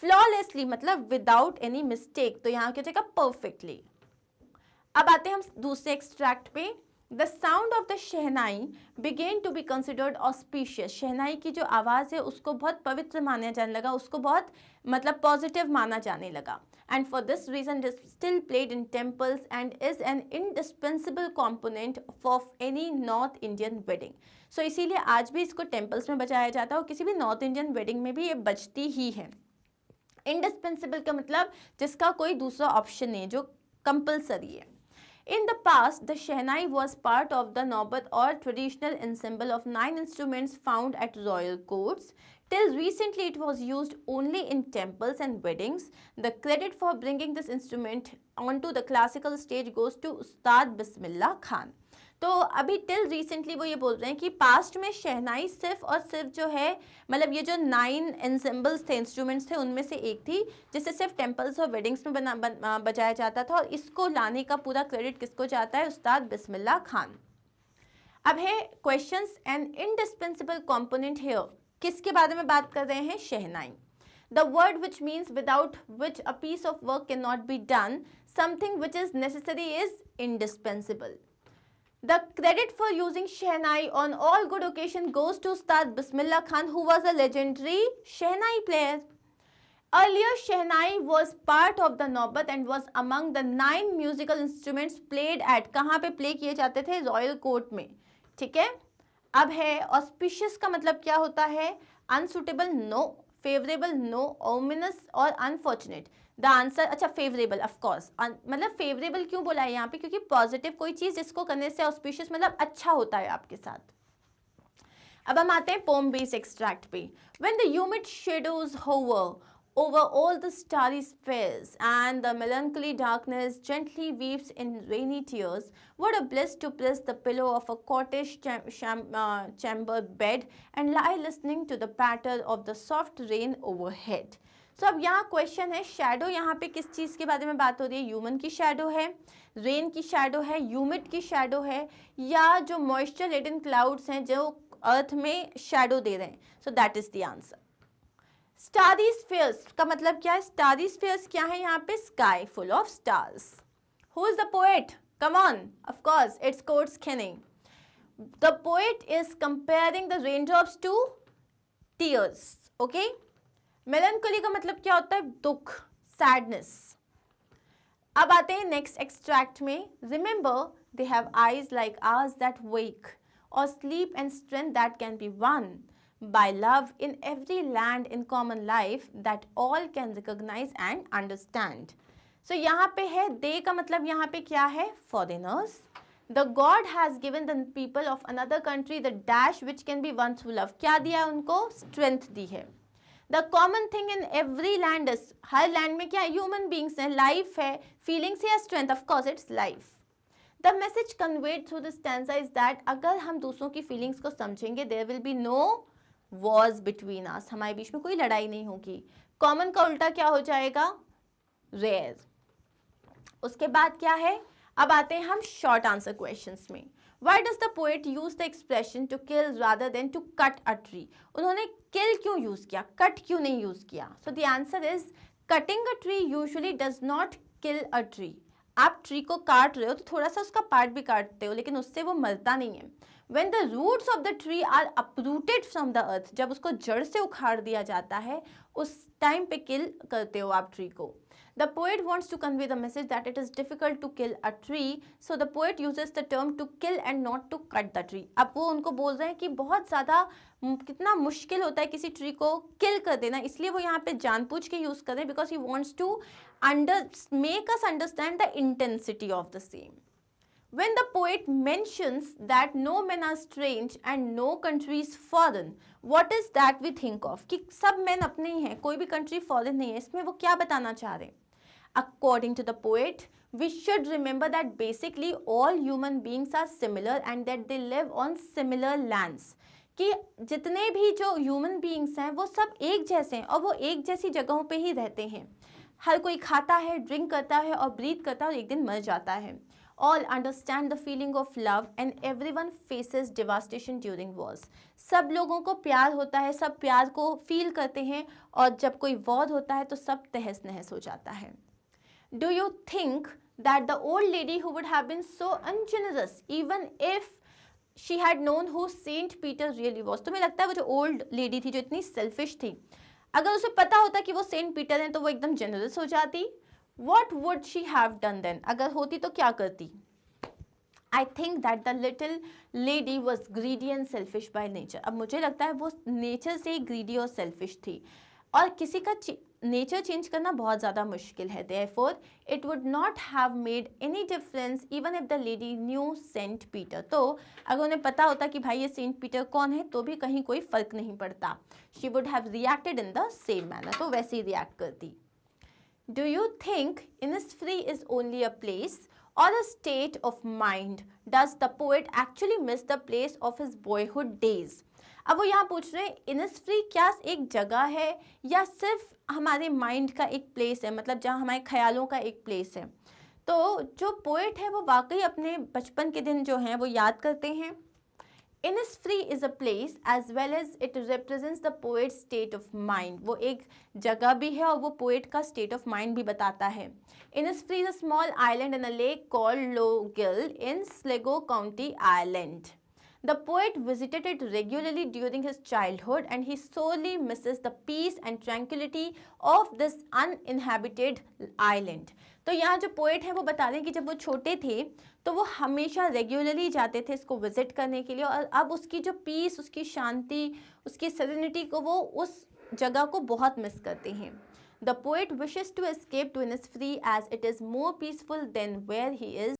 Flawlessly मतलब without any mistake. तो यहाँ क्या हो जाएगा? Perfectly. अब आते हैं हम दूसरे एक्सट्रैक्ट पे. The sound of the shehnai began to be considered auspicious. Shehnai की जो आवाज़ है उसको बहुत पवित्र माना जाने लगा, उसको बहुत मतलब पॉजिटिव माना जाने लगा. And for this reason it is still played in temples and is an indispensable component of any North Indian wedding. So इसीलिए आज भी इसको टेम्पल्स में बजाया जाता है और किसी भी नॉर्थ इंडियन वेडिंग में भी ये बजती ही है. इंडिस्पेंसिबल का मतलब जिसका कोई दूसरा ऑप्शन नहीं, जो कंपल्सरी है. In the past, the shehnai was part of the naubat or traditional ensemble of 9 instruments found at royal courts. Till recently, it was used only in temples and weddings. The credit for bringing this instrument onto the classical stage goes to Ustad Bismillah Khan. तो अभी टिल रिसेंटली वो ये बोल रहे हैं कि पास्ट में शहनाई सिर्फ और सिर्फ जो है मतलब ये जो 9 एंसेम्बल्स थे, इंस्ट्रूमेंट्स थे, उनमें से एक थी जिसे सिर्फ टेम्पल्स और वेडिंग्स में बजाया जाता था. और इसको लाने का पूरा क्रेडिट किसको जाता है? उस्ताद बिस्मिल्लाह खान. अब है questions. An indispensable component here. किसके बारे में बात कर रहे हैं? शहनाई. The word which means without which a piece of work cannot be done, something which is necessary is indispensable. The credit for using shehnai on all good occasion goes to Ustad Bismillah Khan, who was a legendary shehnai player. Earlier, shehnai was part of the naubat and was among the 9 musical instruments played at. कहाँ पे प्ले किए जाते थे? रॉयल कोर्ट में. ठीक है. अब है auspicious का मतलब क्या होता है? Unsuitable no, favorable no, ominous और unfortunate. द आंसर अच्छा फेवरेबल ऑफकोर्स. मतलब फेवरेबल क्यों बोला है यहाँ पे? क्योंकि पॉजिटिव कोई चीज़ जिसको करने से ऑस्पिशियस मतलब अच्छा होता है आपके साथ. अब हम आते हैं पोम बेस्ड एक्सट्रैक्ट पे. When the humid shadows hover over all the starry spheres and the melancholy darkness gently weeps in rainy tears, what a bliss to press the pillow of a cottage chamber bed and lie listening to the patter of the soft rain overhead. So अब यहाँ क्वेश्चन है, शैडो यहाँ पे किस चीज़ के बारे में बात हो रही है? ह्यूमन की शैडो है, रेन की शैडो है, ह्यूमिड की शैडो है, या जो मॉइस्चर लेडन क्लाउड्स हैं जो अर्थ में शैडो दे रहे हैं? So that is the answer. Starry spheres का मतलब क्या है? स्टारी स्फीयर्स क्या है यहाँ पे? Sky full of stars. Who is the poet? Come on, of course it's Coates Kinney. The poet is comparing the raindrops to tears. Okay. Melancholy का मतलब क्या होता है? दुख, सैडनेस. अब आते हैं नेक्स्ट एक्सट्रैक्ट में. Remember they have eyes like ours that wake or sleep and strength that can be won by love in every land in common life that all can recognize and understand. So यहाँ पे है they का मतलब यहाँ पे क्या है? Foreigners. The God has given the people of another country the dash which can be won through love. क्या दिया है उनको? Strength दी है. The common thing in every land is, her land में क्या है? Human beings है, life है, feelings है, strength. Of course it's life. The message conveyed through the stanza is that अगर हम दूसरों की feelings को समझेंगे there will be no was between us. हमारे बीच में कोई लड़ाई नहीं होगी. कॉमन का उल्टा क्या हो जाएगा? रेयर. उसके बाद क्या है? अब आते हैं हम शॉर्ट आंसर क्वेश्चंस में. Why does the poet use the expression to kill rather than to cut a tree? उन्होंने किल क्यों यूज किया, कट क्यों नहीं यूज किया? सो the answer is cutting a tree usually does not kill a tree. आप ट्री को काट रहे हो तो थोड़ा सा उसका पार्ट भी काटते हो, लेकिन उससे वो मरता नहीं है. When the roots of the tree are uprooted from the earth, जब उसको जड़ से उखाड़ दिया जाता है, उस टाइम पे किल करते हो आप ट्री को. The poet wants to convey the message that it is difficult to kill a tree, so the poet uses the term to kill and not to cut the tree. अब वो उनको बोल रहे हैं कि बहुत ज़्यादा कितना मुश्किल होता है किसी ट्री को किल कर देना, इसलिए वो यहाँ पे जानबूझ के यूज़ कर रहे हैं, because he wants to make us understand the intensity of the same. When the poet mentions that no men are strange and no country is foreign, what is that we think of? कि सब men अपने ही हैं, कोई भी country foreign नहीं है. इसमें वो क्या बताना चाह रहे हैं? According to the poet, we should remember that basically all human beings are similar and that they live on similar lands. कि जितने भी जो ह्यूमन बींग्स हैं वो सब एक जैसे हैं और वो एक जैसी जगहों पे ही रहते हैं. हर कोई खाता है, ड्रिंक करता है और ब्रीथ करता है और एक दिन मर जाता है। All understand the feeling of love and everyone faces devastation during wars. सब लोगों को प्यार होता है, सब प्यार को फील करते हैं और जब कोई वॉर होता है तो सब तहस नहस हो जाता है। Do you think that the old lady who would have been so ungenerous even if she had known who Saint Peter really was, तुम्हें लगता है वो जो ओल्ड लेडी थी जो इतनी सेल्फिश थी, अगर उसे पता होता कि वो सेंट पीटर हैं तो वो एकदम जेनरस हो जाती? What would she have done then? अगर होती तो क्या करती? I think that the little lady was greedy and selfish by nature. अब मुझे लगता है वो नेचर से ही greedy और selfish थी और किसी का नेचर चेंज करना बहुत ज़्यादा मुश्किल है। Therefore, it would not have made any difference even if the lady knew Saint Peter. तो अगर उन्हें पता होता कि भाई ये सेंट पीटर कौन है तो भी कहीं कोई फर्क नहीं पड़ता। She would have reacted in the same manner. तो वैसे ही रिएक्ट करती। Do you think Innisfree is only a place or a state of mind? Does the poet actually miss the place of his boyhood days? अब वो यहाँ पूछ रहे हैं इनिसफ्री क्या एक जगह है या सिर्फ हमारे माइंड का एक प्लेस है, मतलब जहाँ हमारे ख्यालों का एक प्लेस है। तो जो पोएट है वो वाकई अपने बचपन के दिन जो हैं वो याद करते हैं। Innisfree is a place as well as it represents the poet's state of mind. वो एक जगह भी है और वो पोएट का state of mind भी बताता है। Innisfree is a small island in a lake called Logill in Sligo County, Ireland. The poet visited it regularly during his childhood and he sorely misses the peace and tranquility of this uninhabited island. तो यहाँ जो पोएट है वो बता रहे हैं कि जब वो छोटे थे तो वो हमेशा रेगुलरली जाते थे इसको विजिट करने के लिए और अब उसकी जो पीस, उसकी शांति, उसकी सेरेनिटी को वो उस जगह को बहुत मिस करते हैं। The poet wishes to escape to Innisfree as it is more peaceful than where he is.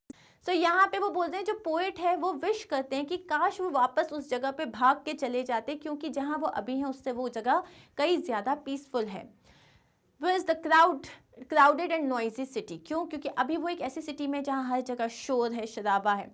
So यहाँ पे वो बोलते हैं जो पोएट है वो विश करते हैं कि काश वो वापस उस जगह पे भाग के चले जाते क्योंकि जहाँ वो अभी हैं उससे वो जगह कई ज़्यादा पीसफुल है। Where is the crowded and noisy city? क्यों? क्योंकि अभी वो एक ऐसी सिटी में जहाँ हर जगह शोर है, शराबा है।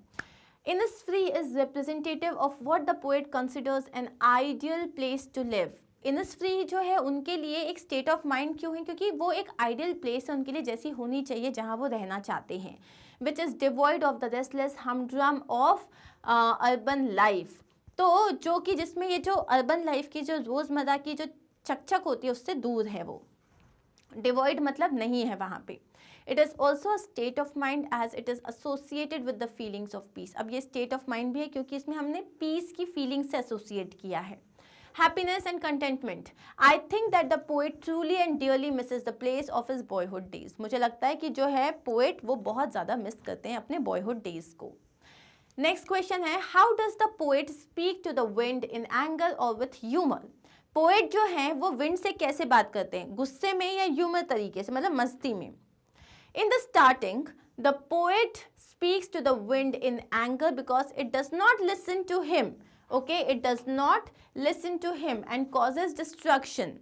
Innisfree is representative of what the poet considers an ideal place to live. Innisfree जो है उनके लिए एक स्टेट ऑफ माइंड क्यों है? क्योंकि वो एक आइडियल प्लेस है उनके लिए जैसी होनी चाहिए जहाँ वो रहना चाहते हैं। Which is devoid of the restless humdrum of urban life. तो जो कि जिसमें ये जो अर्बन लाइफ की जो रोज़मर्रा की जो चकचक होती है उससे दूर है वो। डिवॉइड मतलब नहीं है वहाँ पे। It is also a state of mind as it is associated with the feelings of peace. अब ये स्टेट ऑफ माइंड भी है क्योंकि इसमें हमने पीस की फीलिंग से एसोसिएट किया है। Happiness and contentment. I think that the poet truly and dearly misses the place of his boyhood days. मुझे लगता है कि जो है पोएट वो बहुत ज़्यादा मिस करते हैं अपने बॉयहुड डेज को। Next question is how does the poet speak to the wind in anger और विथ ह्यूमर। पोएट जो हैं वो विंड से कैसे बात करते हैं, गुस्से में या ह्यूमर तरीके से, मतलब मस्ती में। In the starting the poet speaks to the wind in anger because it does not listen to him. Okay, it does not listen to him and causes destruction.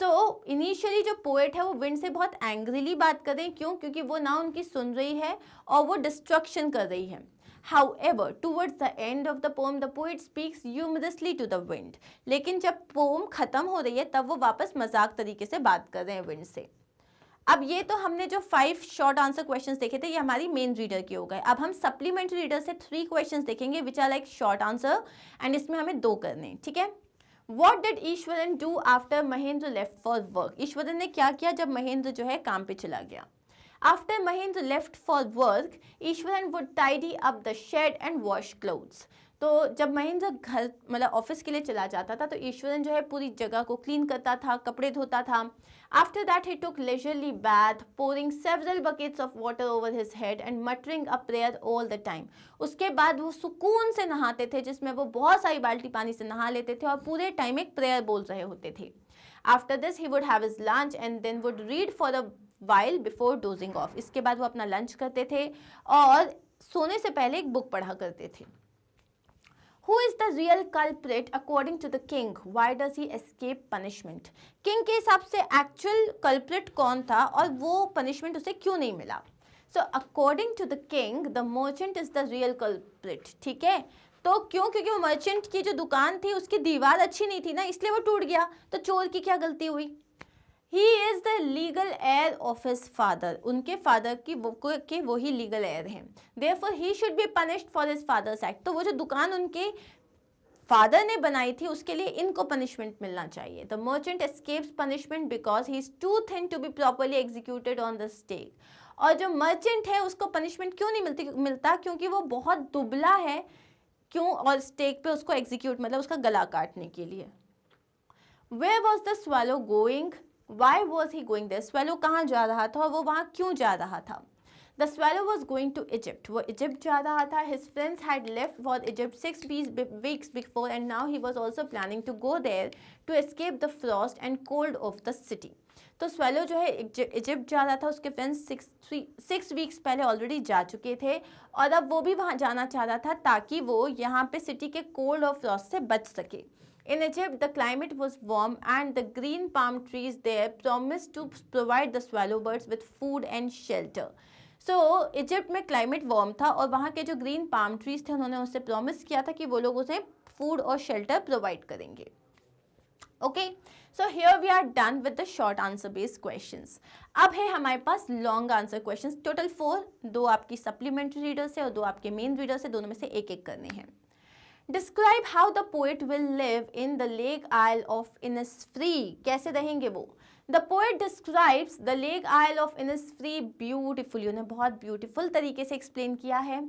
So initially जो पोएट है वो विंड से बहुत एंग्रीली बात कर रहे हैं। क्यों? क्योंकि वो ना उनकी सुन रही है और वो डिस्ट्रक्शन कर रही है। However, towards the end of the poem, the poet speaks humorously to the wind. लेकिन जब पोम खत्म हो रही है तब वो वापस मजाक तरीके से बात कर रहे हैं विंड से। अब ये तो हमने जो 5 शॉर्ट आंसर क्वेश्चंस देखे थे ये हमारी मेन रीडर के हो गए। अब हम सप्लीमेंट्री रीडर से 3 क्वेश्चंस देखेंगे which are like short answer and इसमें हमें 2 करने हैं, ठीक है। What did Eswaran do after Mahendra left for work? Eswaran ने क्या किया जब महेंद्र जो है काम पे चला गया। After Mahendra left for work, Ishwaran would tidy up the shed and wash clothes. तो जब महेंद्र घर मतलब ऑफिस के लिए चला जाता था तो ईश्वरन जो है पूरी जगह को क्लीन करता था, कपड़े धोता था। After that he took leisurely bath, pouring several buckets of water over his head and muttering a prayer all the time. उसके बाद वो सुकून से नहाते थे जिसमें वो बहुत सारी बाल्टी पानी से नहा लेते थे और पूरे टाइम एक प्रेयर बोल रहे होते थे। After this he would have his lunch and then would read for a while before dozing off. इसके बाद वो अपना लंच करते थे और सोने से पहले एक बुक पढ़ा करते थे। Who is the real culprit according to the king? Why does he escape punishment? King के हिसाब से actual culprit कौन था और वो punishment उसे क्यों नहीं मिला? So according to the king, the merchant is the real culprit. ठीक है, तो क्यों? क्योंकि वो मर्चेंट की जो दुकान थी उसकी दीवार अच्छी नहीं थी ना, इसलिए वो टूट गया। तो चोर की क्या गलती हुई? He is the legal air of his father, उनके फादर की वो ही लीगल एयर हैं, therefore he should be punished for his father's act. तो वो जो दुकान उनके फादर ने बनाई थी उसके लिए इनको पनिशमेंट मिलना चाहिए। The merchant escapes punishment because he is too thin to be properly executed on the stake. और जो मर्चेंट है उसको पनिशमेंट क्यों नहीं मिलता, क्योंकि वो बहुत दुबला है। क्यों? और स्टेक पे उसको एग्जीक्यूट मतलब उसका गला काटने के लिए। Where was the swallow going? Why was he going there? Swallow कहाँ जा रहा था और वो वहाँ क्यों जा रहा था? The swallow was going to Egypt. वो इजिप्ट जा रहा था. His friends had left for Egypt 6 weeks before and now he was also planning to go there to escape the frost and cold of the city. तो swallow जो है इजिप्ट जा रहा था, उसके फ्रेंड्स 6 वीक्स पहले ऑलरेडी जा चुके थे और अब वो भी वहाँ जाना चाह रहा था ताकि वो यहाँ पे सिटी के कोल्ड और फ्रॉस्ट से बच सके. In Egypt, the climate was warm and the green palm trees there promised to provide the swallow birds with food and shelter. So, Egypt में क्लाइमेट वार्म था और वहाँ के जो ग्रीन पाम ट्रीज थे उन्होंने उससे प्रॉमिस किया था कि वो लोग उसे फूड और शेल्टर प्रोवाइड करेंगे. Okay, so here we are done with the short answer based questions. अब है हमारे पास लॉन्ग आंसर क्वेश्चंस, टोटल 4, 2 आपकी सप्लीमेंट्री रीडर से और 2 आपके मेन रीडर से, दोनों में से एक एक करने हैं. Describe how the poet will live in the lake isle of Innisfree. कैसे रहेंगे वो? The poet describes the lake isle of Innisfree beautifully. उन्हें बहुत ब्यूटीफुल तरीके से एक्सप्लेन किया है.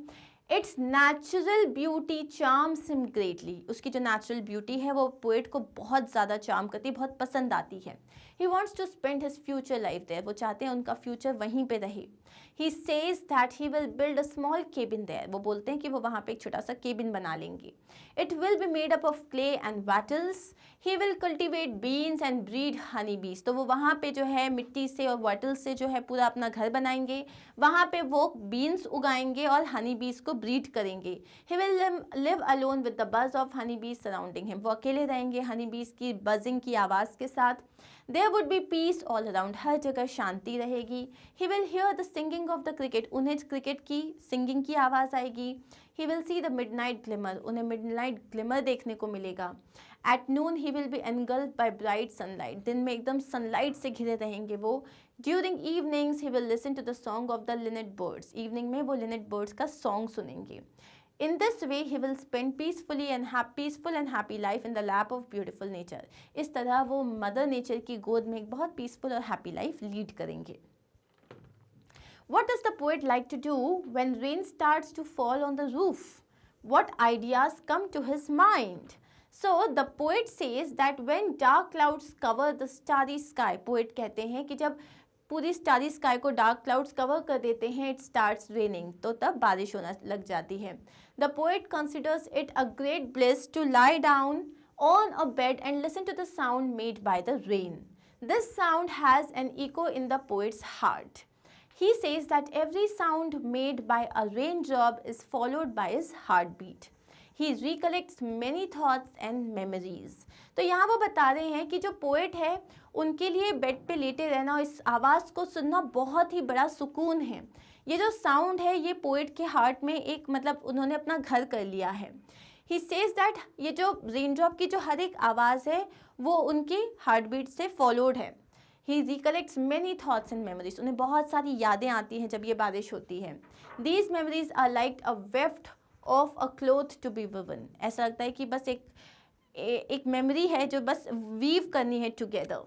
Its natural beauty charms him greatly. उसकी जो नेचुरल ब्यूटी है वो पोएट को बहुत ज़्यादा चार्म करती है, बहुत पसंद आती है. He wants to spend his future life there. वो चाहते हैं उनका फ्यूचर वहीं पे रहे. He says that he will build a small cabin there. वो बोलते हैं कि वो वहाँ पे एक छोटा सा केबिन बना लेंगे. It will be made up of clay and wattles. He will cultivate beans and breed honey bees. तो वो वहाँ पे जो है मिट्टी से और वाटल से जो है पूरा अपना घर बनाएंगे. वहाँ पे वो बीन्स उगाएंगे और हनी बीज को ब्रीड करेंगे. He will live alone with the buzz of honey bees surrounding him. वो अकेले रहेंगे हनी बीज की बजिंग की आवाज़ के साथ. There would be peace all around. हर जगह शांति रहेगी. He will hear the singing of the cricket. उन्हें क्रिकेट की सिंगिंग की आवाज़ आएगी. He will see the midnight glimmer. उन्हें midnight glimmer देखने को मिलेगा. At noon he will be engulfed by bright sunlight. दिन में एकदम sunlight से घिरे रहेंगे वो. During evenings he will listen to the song of the linnet birds. Evening में वो linnet birds का song सुनेंगे. In this way he will spend peaceful and happy life in the lap of beautiful nature. इस तरह वो मदर नेचर की गोद में एक बहुत पीसफुल और हैप्पी लाइफ लीड करेंगे. What does the poet like to do when rain starts to fall on the roof? What ideas come to his mind? So the poet says that when dark clouds cover the starry sky, poet कहते हैं कि जब पूरी स्टारी स्काई को डार्क क्लाउड्स कवर कर देते हैं, इट स्टार्ट्स रेनिंग, तो तब बारिश होना लग जाती है. The poet considers it a great bliss to lie down on a bed and listen to the sound made by the rain. This sound has an echo in the poet's heart. He says that every sound made by a raindrop is followed by his heartbeat. He recollects many thoughts and memories. तो यहाँ वो बता रहे हैं कि जो पोएट है उनके लिए बेड पे लेटे रहना और इस आवाज़ को सुनना बहुत ही बड़ा सुकून है. ये जो साउंड है ये पोएट के हार्ट में एक मतलब उन्होंने अपना घर कर लिया है. He says that ये जो रेनड्रॉप की जो हर एक आवाज़ है वो उनकी हार्ट बीट से फॉलोड है. He recollects many thoughts and memories. उन्हें बहुत सारी यादें आती हैं जब ये बारिश होती है. These memories are like a weft of a cloth to be woven. ऐसा लगता है कि बस एक मेमोरी है जो बस वीव करनी है together.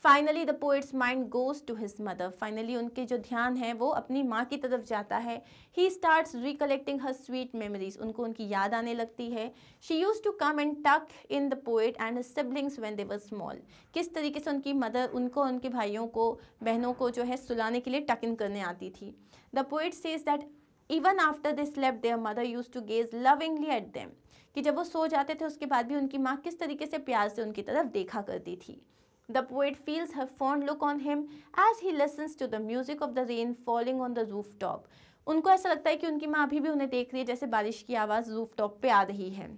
Finally the poet's mind goes to his mother. Finally उनके जो ध्यान है वो अपनी माँ की तरफ जाता है. He starts recollecting her sweet memories. उनको उनकी याद आने लगती है. She used to come and tuck in the poet and his siblings when they were small. किस तरीके से उनकी मदर उनको उनके भाइयों को बहनों को जो है सुलाने के लिए टक इन करने आती थी. The poet says that even after they slept their mother used to gaze lovingly at them. कि जब वो सो जाते थे उसके बाद भी उनकी माँ किस तरीके से प्यार से उनकी तरफ देखा करती थी. The poet feels her fond look on him as he listens to the music of the rain falling on the rooftop. उनको ऐसा लगता है कि उनकी माँ अभी भी उन्हें देख रही है जैसे बारिश की आवाज़ रूफटॉप पे आ रही है.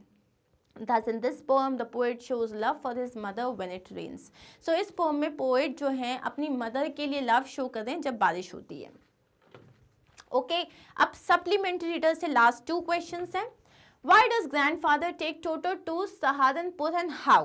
Thus in this poem the poet shows love for his mother when it rains. So इस पोम में पोएट जो हैं अपनी मदर के लिए लव शो कर रहे हैं जब बारिश होती है. ओके, अब सप्लीमेंट्री रीडर से लास्ट 2 क्वेश्चंस हैं. Why does grandfather take Toto to Saharanpur and how?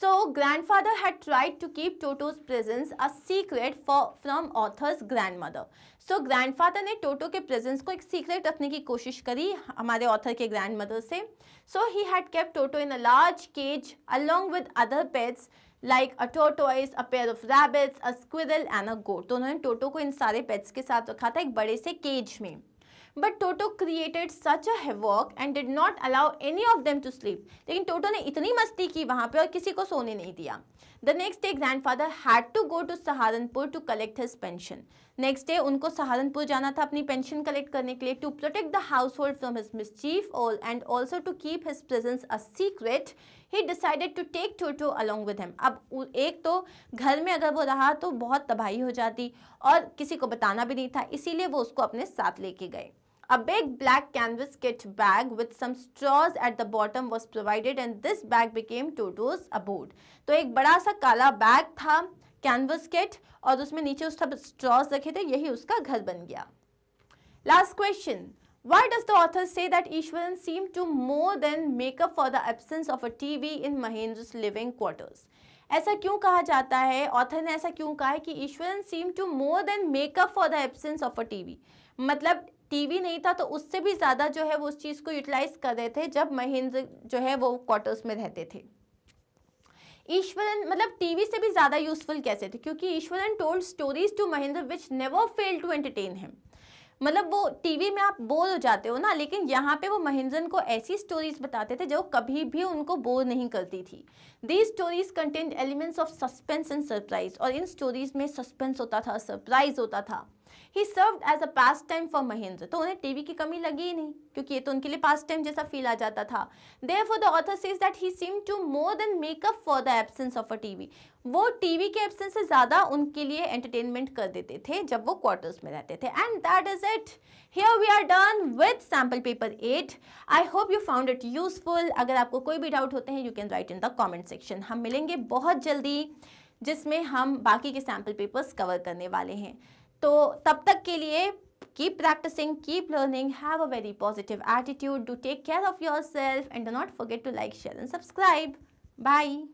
So grandfather had tried to keep Toto's presence a secret from author's grandmother. So grandfather ने टोटो के प्रेजेंस को एक सीक्रेट रखने की कोशिश करी हमारे ऑथर के ग्रैंडमदर से. So he had kept Toto in a large cage along with other pets like a tortoise, a pair of rabbits, a squirrel and a goat. तो उन्होंने टोटो को इन सारे पेट्स के साथ रखा था एक बड़े से केज में. But Toto created such a havoc and did not allow any of them to sleep. लेकिन टोटो ने इतनी मस्ती की वहाँ पे और किसी को सोने नहीं दिया. The next day grandfather had to go to Saharanpur to collect his pension. Next day उनको सहारनपुर जाना था अपनी पेंशन कलेक्ट करने के लिए. To protect the household from his mischief and also to keep his presence a secret, he decided to take Toto along with him. अब एक तो घर में अगर वो रहा तो बहुत तबाही हो जाती और किसी को बताना भी नहीं था, इसीलिए वो उसको अपने साथ लेके गए. A big black canvas kit bag with some straws at the bottom was provided and this bag became Toto's abode. तो एक बड़ा सा काला बैग था कैनवस किट और उसमें नीचे उस सब स्ट्रॉज रखे थे, यही उसका घर बन गया. Last question. Why does the author say that Ishwaran seemed to more than make up for the absence of a TV in Mahendra's living quarters? ऐसा क्यों कहा जाता है, ऑथर ने ऐसा क्यों कहा है कि Iswaran seem to more than make up for the absence of a TV. मतलब टीवी नहीं था तो उससे भी ज़्यादा जो है वो उस चीज़ को यूटिलाइज कर रहे थे जब महेंद्र जो है वो क्वार्टर्स में रहते थे. ईश्वरन मतलब टीवी से भी ज़्यादा यूजफुल कैसे थे, क्योंकि Iswaran told stories to Mahendra which never fail to entertain him. मतलब वो टीवी में आप बोर हो जाते हो ना, लेकिन यहाँ पे वो महेंद्रन को ऐसी स्टोरीज बताते थे जो कभी भी उनको बोर नहीं करती थी. These stories content elements of suspense and surprise, और इन स्टोरीज में सस्पेंस होता था, सरप्राइज होता था. He served as a pastime for Mahendra, तो उन्हें टीवी की कमी लगी ही नहीं क्योंकि ये तो उनके लिए पास टाइम जैसा फील आ जाता था. Therefore the author says that he seem to more than make up for the absence of a TV. वो टीवी के एब्सेंस से ज़्यादा उनके लिए एंटरटेनमेंट कर देते थे जब वो क्वार्टर्स में रहते थे. And that is it. Here we are done with sample paper 8. I hope you found it useful. अगर आपको कोई भी डाउट होते हैं you can write in the comment section. हम मिलेंगे बहुत जल्दी जिसमें हम बाकी के सैम्पल पेपर्स कवर करने वाले हैं. तो तब तक के लिए keep practicing, keep learning, have a very positive attitude, do take care of yourself and do not forget to like, share and subscribe. Bye.